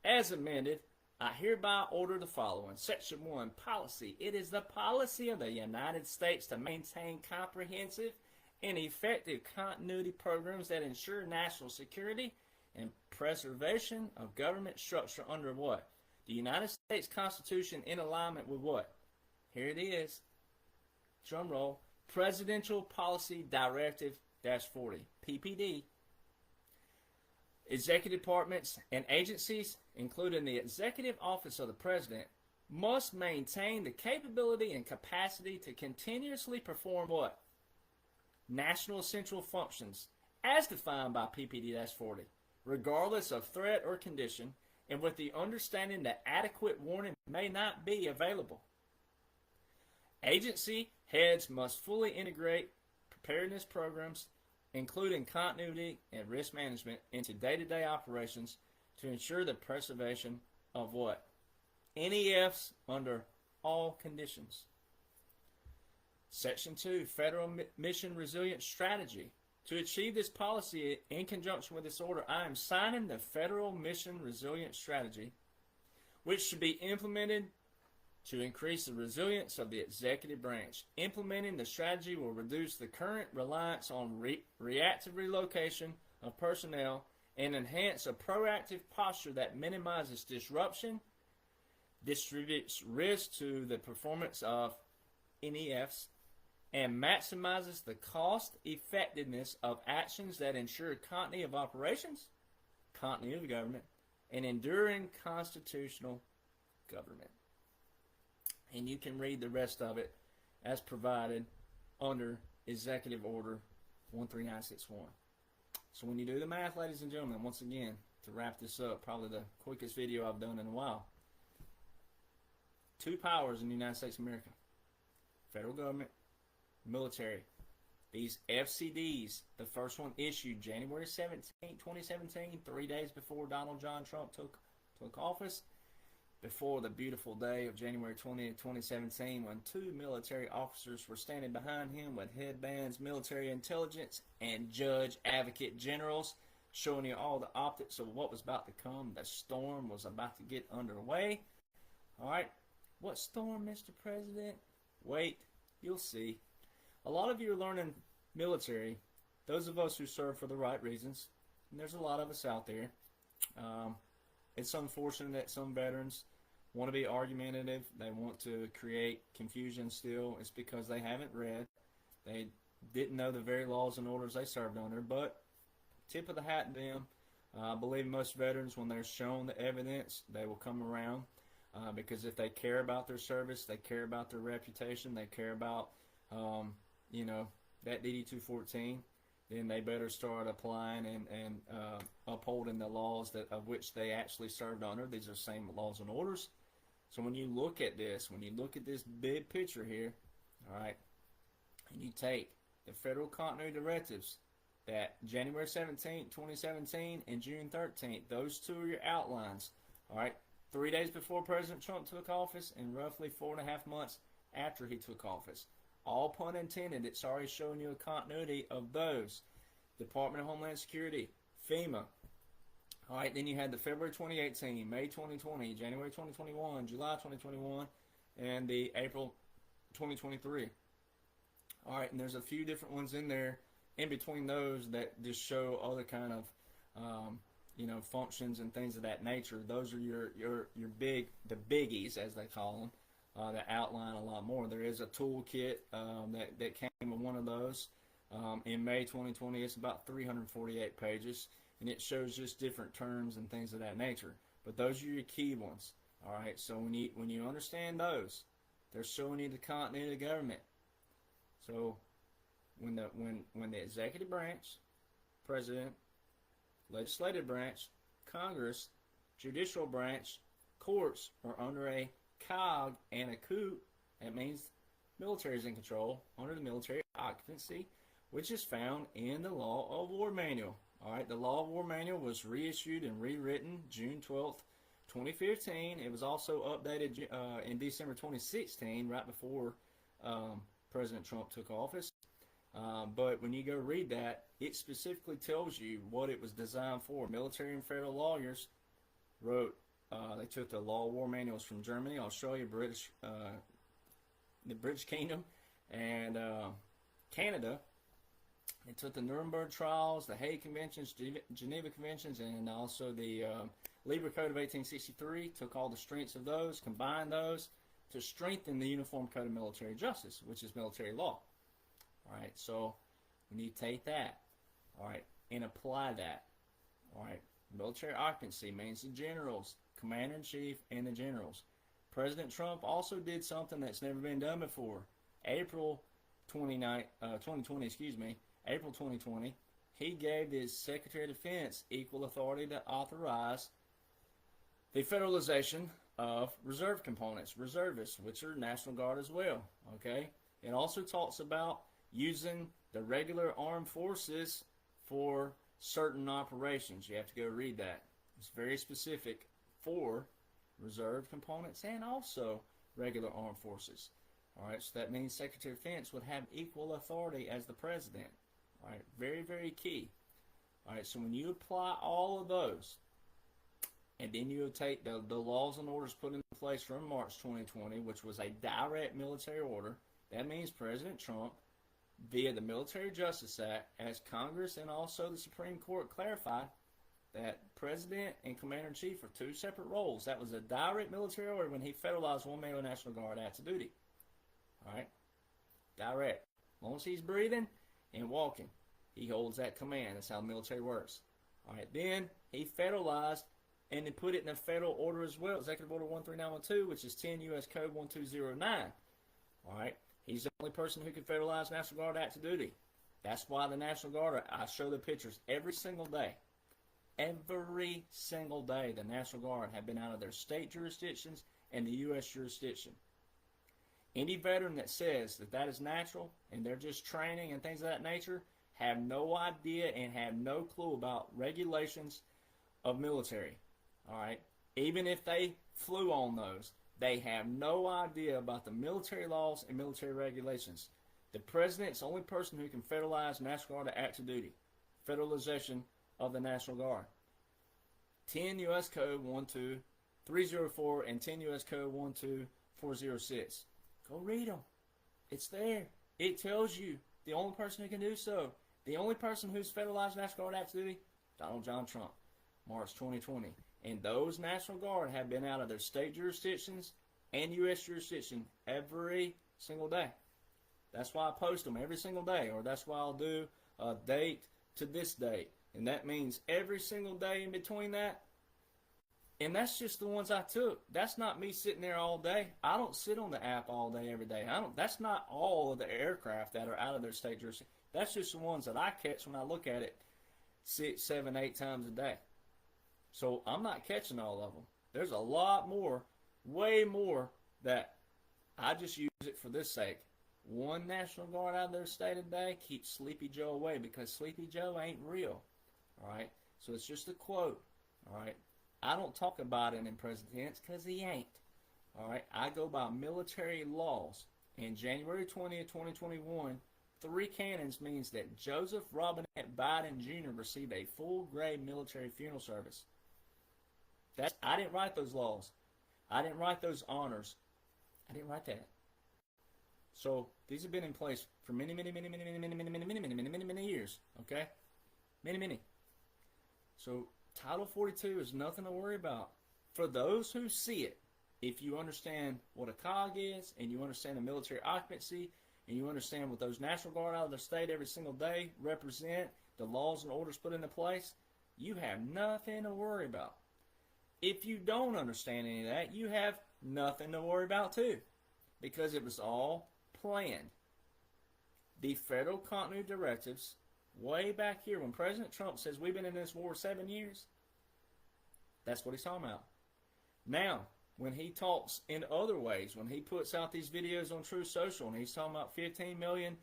as amended, I hereby order the following. Section 1, policy. It is the policy of the United States to maintain comprehensive and effective continuity programs that ensure national security and preservation of government structure under what? The United States Constitution in alignment with what? Here it is. Drum roll. Presidential Policy Directive-40, PPD. Executive departments and agencies, including the Executive Office of the President, must maintain the capability and capacity to continuously perform what? National essential functions, as defined by PPD-40, regardless of threat or condition, and with the understanding that adequate warning may not be available. Agency heads must fully integrate preparedness programs, including continuity and risk management, into day-to-day operations to ensure the preservation of what? NEFs under all conditions. Section 2, Federal Mission Resilience Strategy. To achieve this policy in conjunction with this order, I am signing the Federal Mission Resilience Strategy, which should be implemented to increase the resilience of the executive branch. Implementing the strategy will reduce the current reliance on reactive relocation of personnel and enhance a proactive posture that minimizes disruption, distributes risk to the performance of NEFs, and maximizes the cost effectiveness of actions that ensure continuity of operations, continuity of government, and enduring constitutional government. And you can read the rest of it as provided under Executive Order 13961. So when you do the math, ladies and gentlemen, once again, to wrap this up, probably the quickest video I've done in a while. Two powers in the United States of America. Federal government, military. These FCDs, the first one issued January 17, 2017, 3 days before Donald John Trump took office. Before the beautiful day of January 20th, 2017, when two military officers were standing behind him with headbands, military intelligence, and judge advocate generals, showing you all the optics of what was about to come. The storm was about to get underway. All right, what storm, Mr. President? Wait, you'll see. A lot of you are learning military, those of us who serve for the right reasons, and there's a lot of us out there. It's unfortunate that some veterans want to be argumentative. They want to create confusion still. It's because they haven't read. They didn't know the very laws and orders they served under. But tip of the hat to them. I believe most veterans, when they're shown the evidence, they will come around because if they care about their service, they care about their reputation, they care about, you know, that DD 214, then they better start applying and upholding the laws of which they actually served under. These are same laws and orders. So when you look at this, big picture here, all right, and you take the federal continuity directives that January 17, 2017 and June 13th, those two are your outlines, all right, 3 days before President Trump took office and roughly 4.5 months after he took office. All pun intended, it's already showing you a continuity of those. Department of Homeland Security, FEMA. All right, then you had the February 2018, May 2020, January 2021, July 2021, and the April 2023. All right, and there's a few different ones in there in between those that just show other kind of, you know, functions and things of that nature. Those are your the biggies, as they call them, that outline a lot more. There is a toolkit that came with one of those. In May 2020, it's about 348 pages, and it shows just different terms and things of that nature. But those are your key ones. All right, so when you understand those, they're showing you the continuity of the government. So when the executive branch, president, legislative branch, Congress, judicial branch, courts are under a COG and a coup, that means military is in control, under the military occupancy, which is found in the Law of War Manual. All right, the Law of War Manual was reissued and rewritten June 12th, 2015. It was also updated in December 2016, right before President Trump took office. But when you go read that, it specifically tells you what it was designed for. Military and federal lawyers wrote, they took the Law of War Manuals from Germany, Australia, the British Kingdom, and Canada. They took the Nuremberg trials, the Hague Conventions, Geneva Conventions, and also the Libra Code of 1863, took all the strengths of those, combined those to strengthen the Uniform Code of Military Justice, which is military law. All right, so when you take that, all right, and apply that, all right, military occupancy means the generals, commander-in-chief, and the generals. President Trump also did something that's never been done before. April 2020, he gave his Secretary of Defense equal authority to authorize the federalization of reserve components, reservists, which are National Guard as well, okay? It also talks about using the regular armed forces for certain operations. You have to go read that. It's very specific for reserve components and also regular armed forces. All right, so that means Secretary of Defense would have equal authority as the president. All right, very, very key. All right, so when you apply all of those, and then you take the laws and orders put in place from March 2020, which was a direct military order, that means President Trump, via the Military Justice Act, as Congress and also the Supreme Court clarified, that President and Commander-in-Chief are two separate roles. That was a direct military order when he federalized 1 million National Guard active duty. All right? Direct. As long as he's breathing and walking, he holds that command. That's how the military works. All right? Then he federalized and then put it in a federal order as well, Executive Order 13912, which is 10 U.S. Code 1209. All right? He's the only person who can federalize National Guard active duty. That's why the National Guard, I show the pictures every single day. Every single day, the National Guard have been out of their state jurisdictions and the U.S. jurisdiction. Any veteran that says that that is natural and they're just training and things of that nature have no idea and have no clue about regulations of military. All right? Even if they flew on those, they have no idea about the military laws and military regulations. The president's the only person who can federalize National Guard active duty. Federalization of the National Guard. 10 U.S. Code 12304 and 10 U.S. Code 12406. Go read them. It's there. It tells you the only person who can do so. The only person who's federalized National Guard active duty, Donald John Trump, March 2020. And those National Guard have been out of their state jurisdictions and U.S. jurisdiction every single day. That's why I post them every single day, or that's why I'll do a date to this date. And that means every single day in between that. And that's just the ones I took. That's not me sitting there all day. I don't sit on the app all day, every day. That's not all of the aircraft that are out of their state jurisdiction. That's just the ones that I catch when I look at it 6, 7, 8 times a day. So I'm not catching all of them. There's a lot more, way more, that I just use it for this sake. One National Guard out of their state a day keeps Sleepy Joe away, because Sleepy Joe ain't real. All right? So it's just a quote. All right? I don't talk about it in present tense because he ain't. All right? I go by military laws. And January 20th, 2021, 3 cannons means that Joseph Robinette Biden Jr. received a full-grade military funeral service. I didn't write those laws. I didn't write those honors. I didn't write that. So these have been in place for many, many, many, many, many, many, many, many, many, many, many, many years. Okay? Many, many. So Title 42 is nothing to worry about. For those who see it, if you understand what a COG is, and you understand the military occupancy, and you understand what those National Guard out of the state every single day represent, the laws and orders put into place, you have nothing to worry about. If you don't understand any of that, you have nothing to worry about too, because it was all planned. The federal continuity directives, way back here, when President Trump says we've been in this war 7 years, that's what he's talking about. Now, when he talks in other ways, when he puts out these videos on True Social, and he's talking about 15 million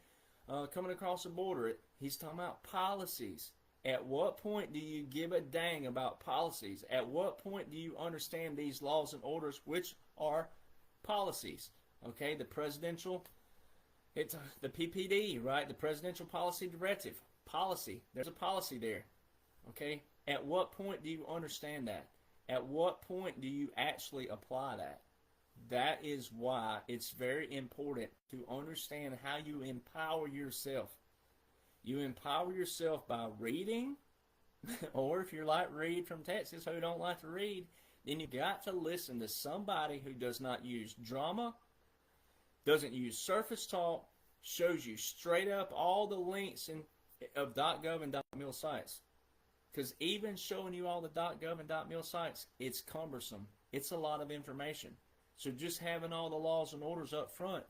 coming across the border, he's talking about policies. At what point do you give a dang about policies? At what point do you understand these laws and orders, which are policies? Okay, the presidential, it's the PPD, right? The Presidential Policy Directive. Policy. There's a policy there. Okay? At what point do you understand that? At what point do you actually apply that? That is why it's very important to understand how you empower yourself. You empower yourself by reading, or if you're like Reed from Texas who don't like to read, then you got to listen to somebody who does not use drama, doesn't use surface talk, shows you straight up all the links of .gov and .mil sites. Because even showing you all the .gov and .mil sites, it's cumbersome. It's a lot of information. So just having all the laws and orders up front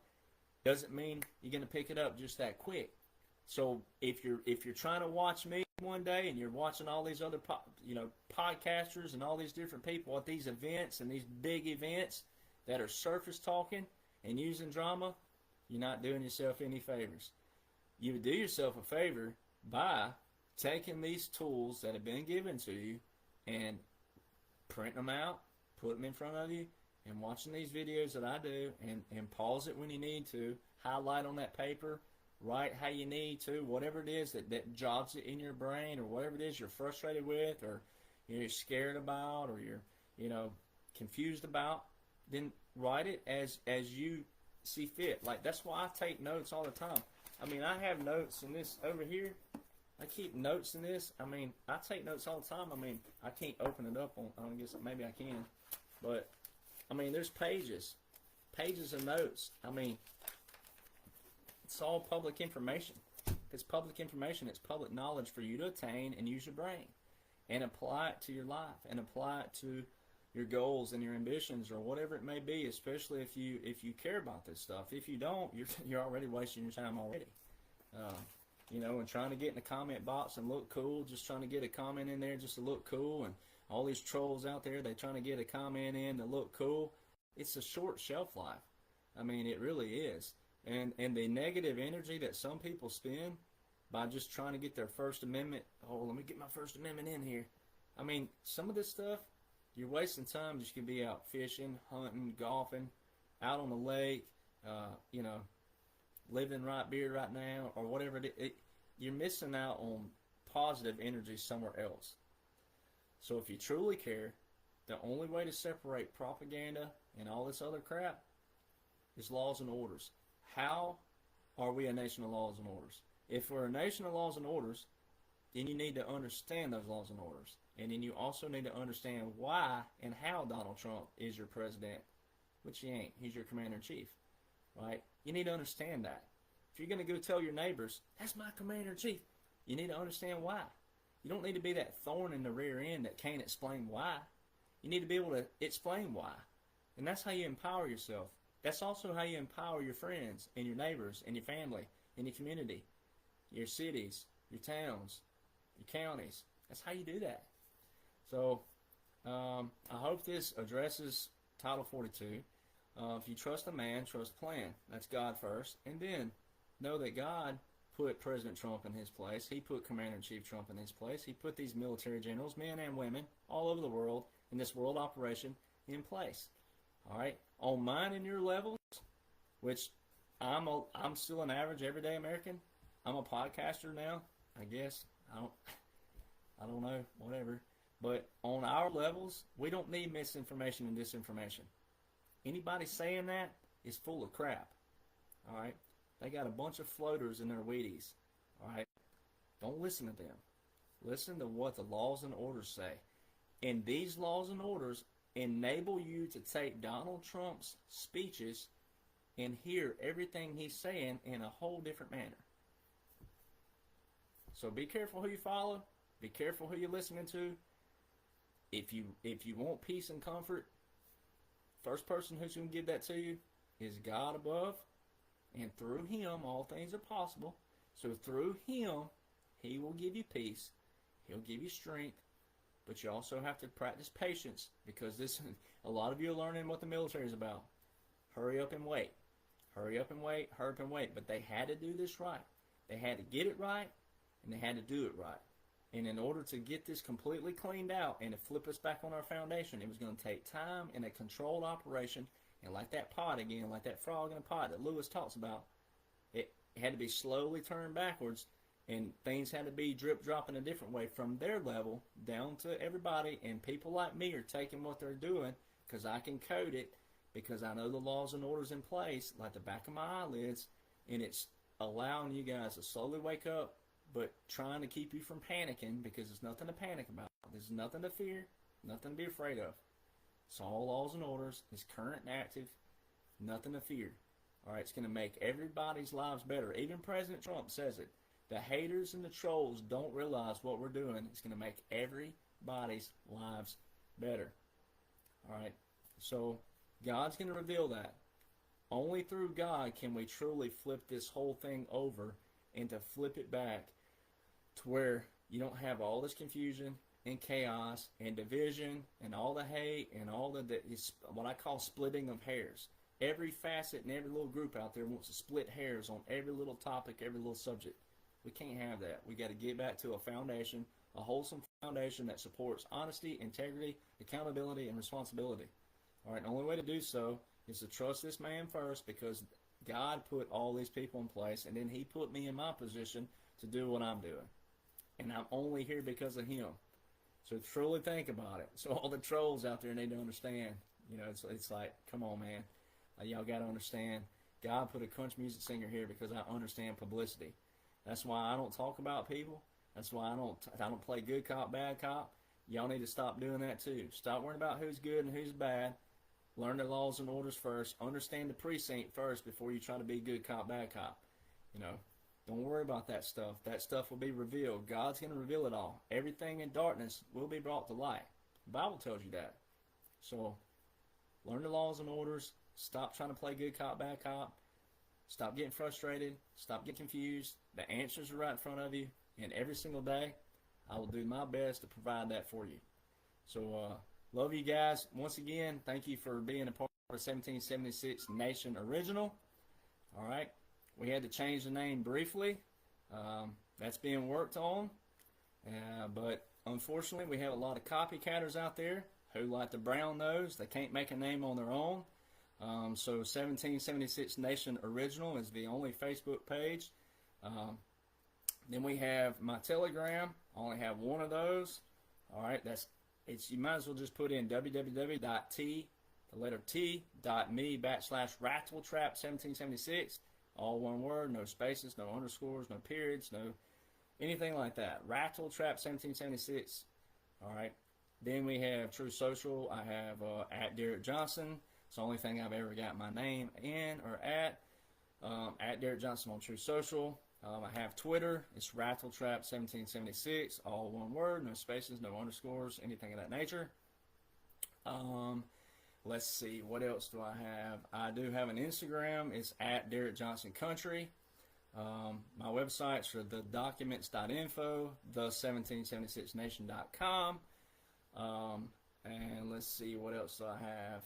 doesn't mean you're going to pick it up just that quick. So if you're trying to watch me one day, and you're watching all these other podcasters and all these different people at these events and these big events that are surface talking and using drama, you're not doing yourself any favors. You would do yourself a favor by taking these tools that have been given to you and printing them out, put them in front of you, and watching these videos that I do, and pause it when you need to, highlight on that paper, write how you need to, whatever it is that jogs it in your brain, or whatever it is you're frustrated with, or you're scared about, or you're confused about, then write it as you see fit. Like, that's why I take notes all the time. I mean, I have notes in this over here. I keep notes in this. I mean, I take notes all the time. I mean, I can't open it up I guess maybe I can. But, I mean, there's pages of notes. I mean, it's all public information. If it's public information, it's public knowledge for you to attain and use your brain and apply it to your life and apply it to your goals and your ambitions, or whatever it may be, especially if you care about this stuff. If you don't, you're already wasting your time already. And trying to get in the comment box and look cool, just trying to get a comment in there just to look cool, and all these trolls out there, they're trying to get a comment in to look cool. It's a short shelf life. I mean, it really is. And the negative energy that some people spend by just trying to get their First Amendment, let me get my First Amendment in here. I mean, some of this stuff, you're wasting time. You could be out fishing, hunting, golfing, out on the lake, living right beer right now, or whatever it is. You're missing out on positive energy somewhere else. So if you truly care, the only way to separate propaganda and all this other crap is laws and orders. How are we a nation of laws and orders? If we're a nation of laws and orders, then you need to understand those laws and orders. And then you also need to understand why and how Donald Trump is your president, which he ain't. He's your commander-in-chief, right? You need to understand that. If you're going to go tell your neighbors, that's my commander-in-chief, you need to understand why. You don't need to be that thorn in the rear end that can't explain why. You need to be able to explain why. And that's how you empower yourself. That's also how you empower your friends and your neighbors and your family and your community, your cities, your towns, your counties. That's how you do that. So I hope this addresses Title 42. If you trust a man, trust a plan. That's God first. And then know that God put President Trump in his place. He put Commander-in-Chief Trump in his place. He put these military generals, men and women, all over the world, in this world operation in place. All right? On mine and your levels, which I'm still an average everyday American. I'm a podcaster now, I guess. I don't know, whatever. But on our levels, we don't need misinformation and disinformation. Anybody saying that is full of crap. All right? They got a bunch of floaters in their Wheaties. All right? Don't listen to them. Listen to what the laws and orders say. And these laws and orders enable you to take Donald Trump's speeches and hear everything he's saying in a whole different manner. So be careful who you follow. Be careful who you're listening to. If you want peace and comfort, first person who's going to give that to you is God above. And through him, all things are possible. So through him, he will give you peace. He'll give you strength. But you also have to practice patience, because a lot of you are learning what the military is about. Hurry up and wait. Hurry up and wait. Hurry up and wait. But they had to do this right. They had to get it right, and they had to do it right. And in order to get this completely cleaned out and to flip us back on our foundation, it was going to take time and a controlled operation. And like that pot again, like that frog in a pot that Lewis talks about, it had to be slowly turned backwards, and things had to be drip-dropping a different way from their level down to everybody. And people like me are taking what they're doing because I can code it, because I know the laws and orders in place like the back of my eyelids, and it's allowing you guys to slowly wake up, but trying to keep you from panicking, because there's nothing to panic about. There's nothing to fear, nothing to be afraid of. It's all laws and orders. It's current and active. Nothing to fear. All right, it's going to make everybody's lives better. Even President Trump says it. The haters and the trolls don't realize what we're doing. It's going to make everybody's lives better. All right, so God's going to reveal that. Only through God can we truly flip this whole thing over, and to flip it back to where you don't have all this confusion and chaos and division and all the hate and all it's what I call splitting of hairs. Every facet and every little group out there wants to split hairs on every little topic, every little subject. We can't have that. We got to get back to a foundation, a wholesome foundation that supports honesty, integrity, accountability, and responsibility. All right, the only way to do so is to trust this man first, because God put all these people in place, and then he put me in my position to do what I'm doing. And I'm only here because of him. So truly think about it. So all the trolls out there need to understand. You know, it's like, come on, man. Y'all got to understand. God put a country music singer here because I understand publicity. That's why I don't talk about people. That's why I don't play good cop, bad cop. Y'all need to stop doing that too. Stop worrying about who's good and who's bad. Learn the laws and orders first. Understand the precinct first before you try to be good cop, bad cop. You know, don't worry about that stuff. That stuff will be revealed. God's going to reveal it all. Everything in darkness will be brought to light. The Bible tells you that. So learn the laws and orders. Stop trying to play good cop, bad cop. Stop getting frustrated. Stop getting confused. The answers are right in front of you. And every single day, I will do my best to provide that for you. So, love you guys. Once again, thank you for being a part of the 1776 Nation Original. All right. We had to change the name briefly. That's being worked on. But unfortunately, we have a lot of copycatters out there who like the brown nose. They can't make a name on their own. So 1776 Nation Original is the only Facebook page. Then we have my Telegram. I only have one of those. All right, you might as well just put in www.me/rattletrap1776. All one word, no spaces, no underscores, no periods, no anything like that. Rattletrap1776. All right. Then we have True Social. I have at Derek Jonhson. It's the only thing I've ever got my name in or at Derek Jonhson on True Social. I have Twitter. It's Rattletrap1776, all one word, no spaces, no underscores, anything of that nature. Let's see, what else do I have? I do have an Instagram. It's at Derek Jonhson Country. My websites are thedocuments.info, the1776nation.com. And let's see, what else do I have?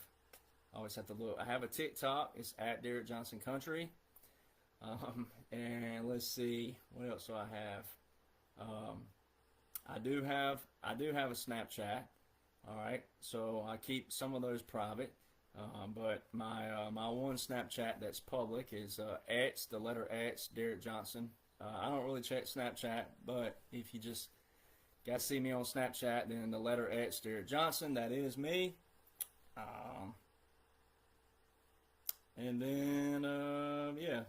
I always have to look. I have a TikTok. It's at Derek Jonhson Country. And let's see, what else do I have? I do have a Snapchat. All right, so I keep some of those private. But my one Snapchat that's public is X, the letter X, Derek Jonhson. I don't really check Snapchat, but if you just got to see me on Snapchat, then the letter X, Derek Jonhson, that is me. And then, yeah,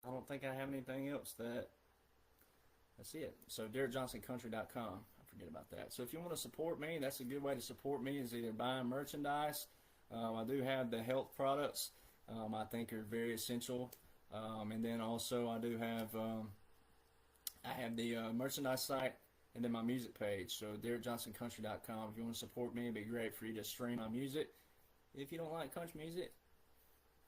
I don't think I have anything else. That's it. So DerekJohnsonCountry.com. I forget about that. So if you want to support me, that's a good way to support me, is either buying merchandise. I do have the health products I think are very essential. And then also I do have the merchandise site and then my music page. So DerekJohnsonCountry.com. If you want to support me, it'd be great for you to stream my music. If you don't like country music,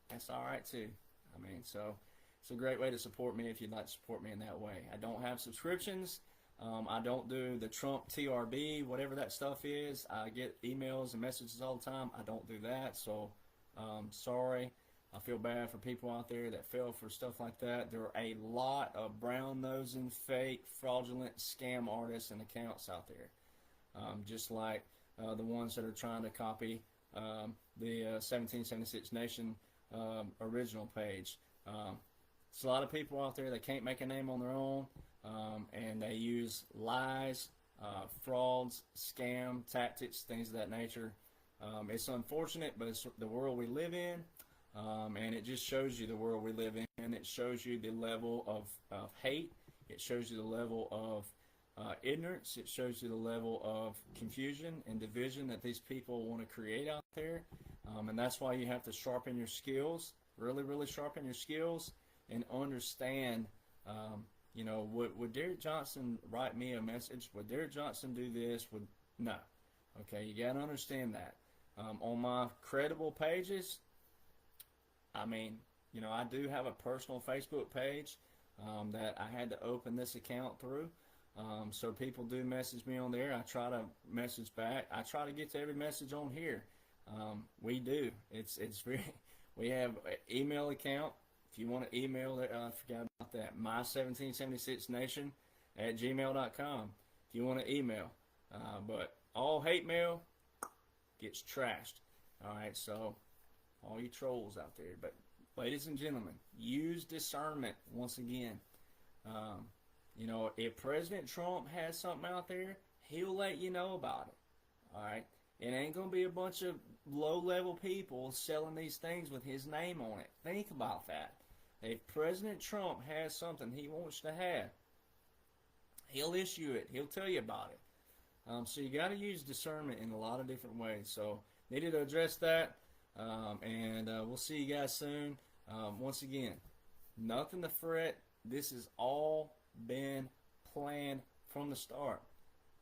that's all right too. I mean, so it's a great way to support me if you'd like to support me in that way. I don't have subscriptions. I don't do the Trump TRB, whatever that stuff is. I get emails and messages all the time. I don't do that, so sorry. I feel bad for people out there that fell for stuff like that. There are a lot of brown-nosing, fake, fraudulent scam artists and accounts out there, just like the ones that are trying to copy the 1776 Nation original page. There's a lot of people out there that can't make a name on their own, and they use lies, frauds, scam tactics, things of that nature. It's unfortunate, but it's the world we live in, and it just shows you the world we live in. It shows you the level of hate. It shows you the level of ignorance. It shows you the level of confusion and division that these people want to create out there. And that's why you have to sharpen your skills, really, really sharpen your skills, and understand, would Derek Jonhson write me a message? Would Derek Jonhson do this? No. Okay, you got to understand that. On my credible pages, I do have a personal Facebook page that I had to open this account through. So people do message me on there. I try to message back. I try to get to every message on here. We do. It's very. We have an email account. If you want to email it, I forgot about that. my1776nation@gmail.com. If you want to email, but all hate mail gets trashed. All right, so all you trolls out there. But ladies and gentlemen, use discernment once again. If President Trump has something out there, he'll let you know about it. All right. It ain't going to be a bunch of low-level people selling these things with his name on it. Think about that. If President Trump has something he wants to have, he'll issue it. He'll tell you about it. So you got to use discernment in a lot of different ways. So needed to address that, and we'll see you guys soon. Once again, nothing to fret. This has all been planned from the start.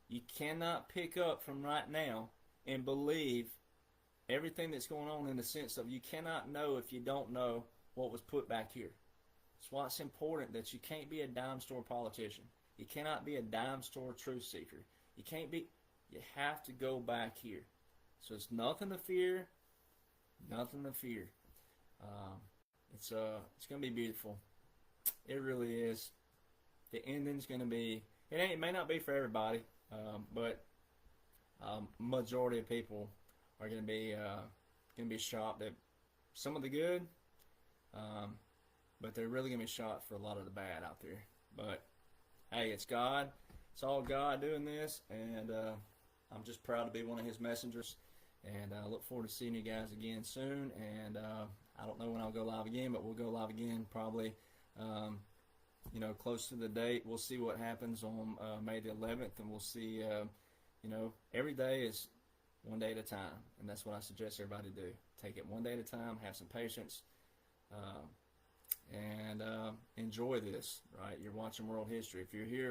You cannot pick up from right now and believe everything that's going on, in the sense of you cannot know if you don't know what was put back here. That's why it's important that you can't be a dime store politician. You cannot be a dime store truth seeker. You have to go back here. So it's nothing to fear, nothing to fear. It's going to be beautiful. It really is. The ending's going to be, it may not be for everybody, but majority of people are going to be shocked at some of the good, but they're really going to be shocked for a lot of the bad out there. But hey, it's God. It's all God doing this, and I'm just proud to be one of His messengers. And I look forward to seeing you guys again soon. And I don't know when I'll go live again, but we'll go live again probably, close to the date. We'll see what happens on May the 11th, and we'll see. Every day is one day at a time, and that's what I suggest everybody do. Take it one day at a time. Have some patience. and enjoy this. Right, you're watching world history. If you're here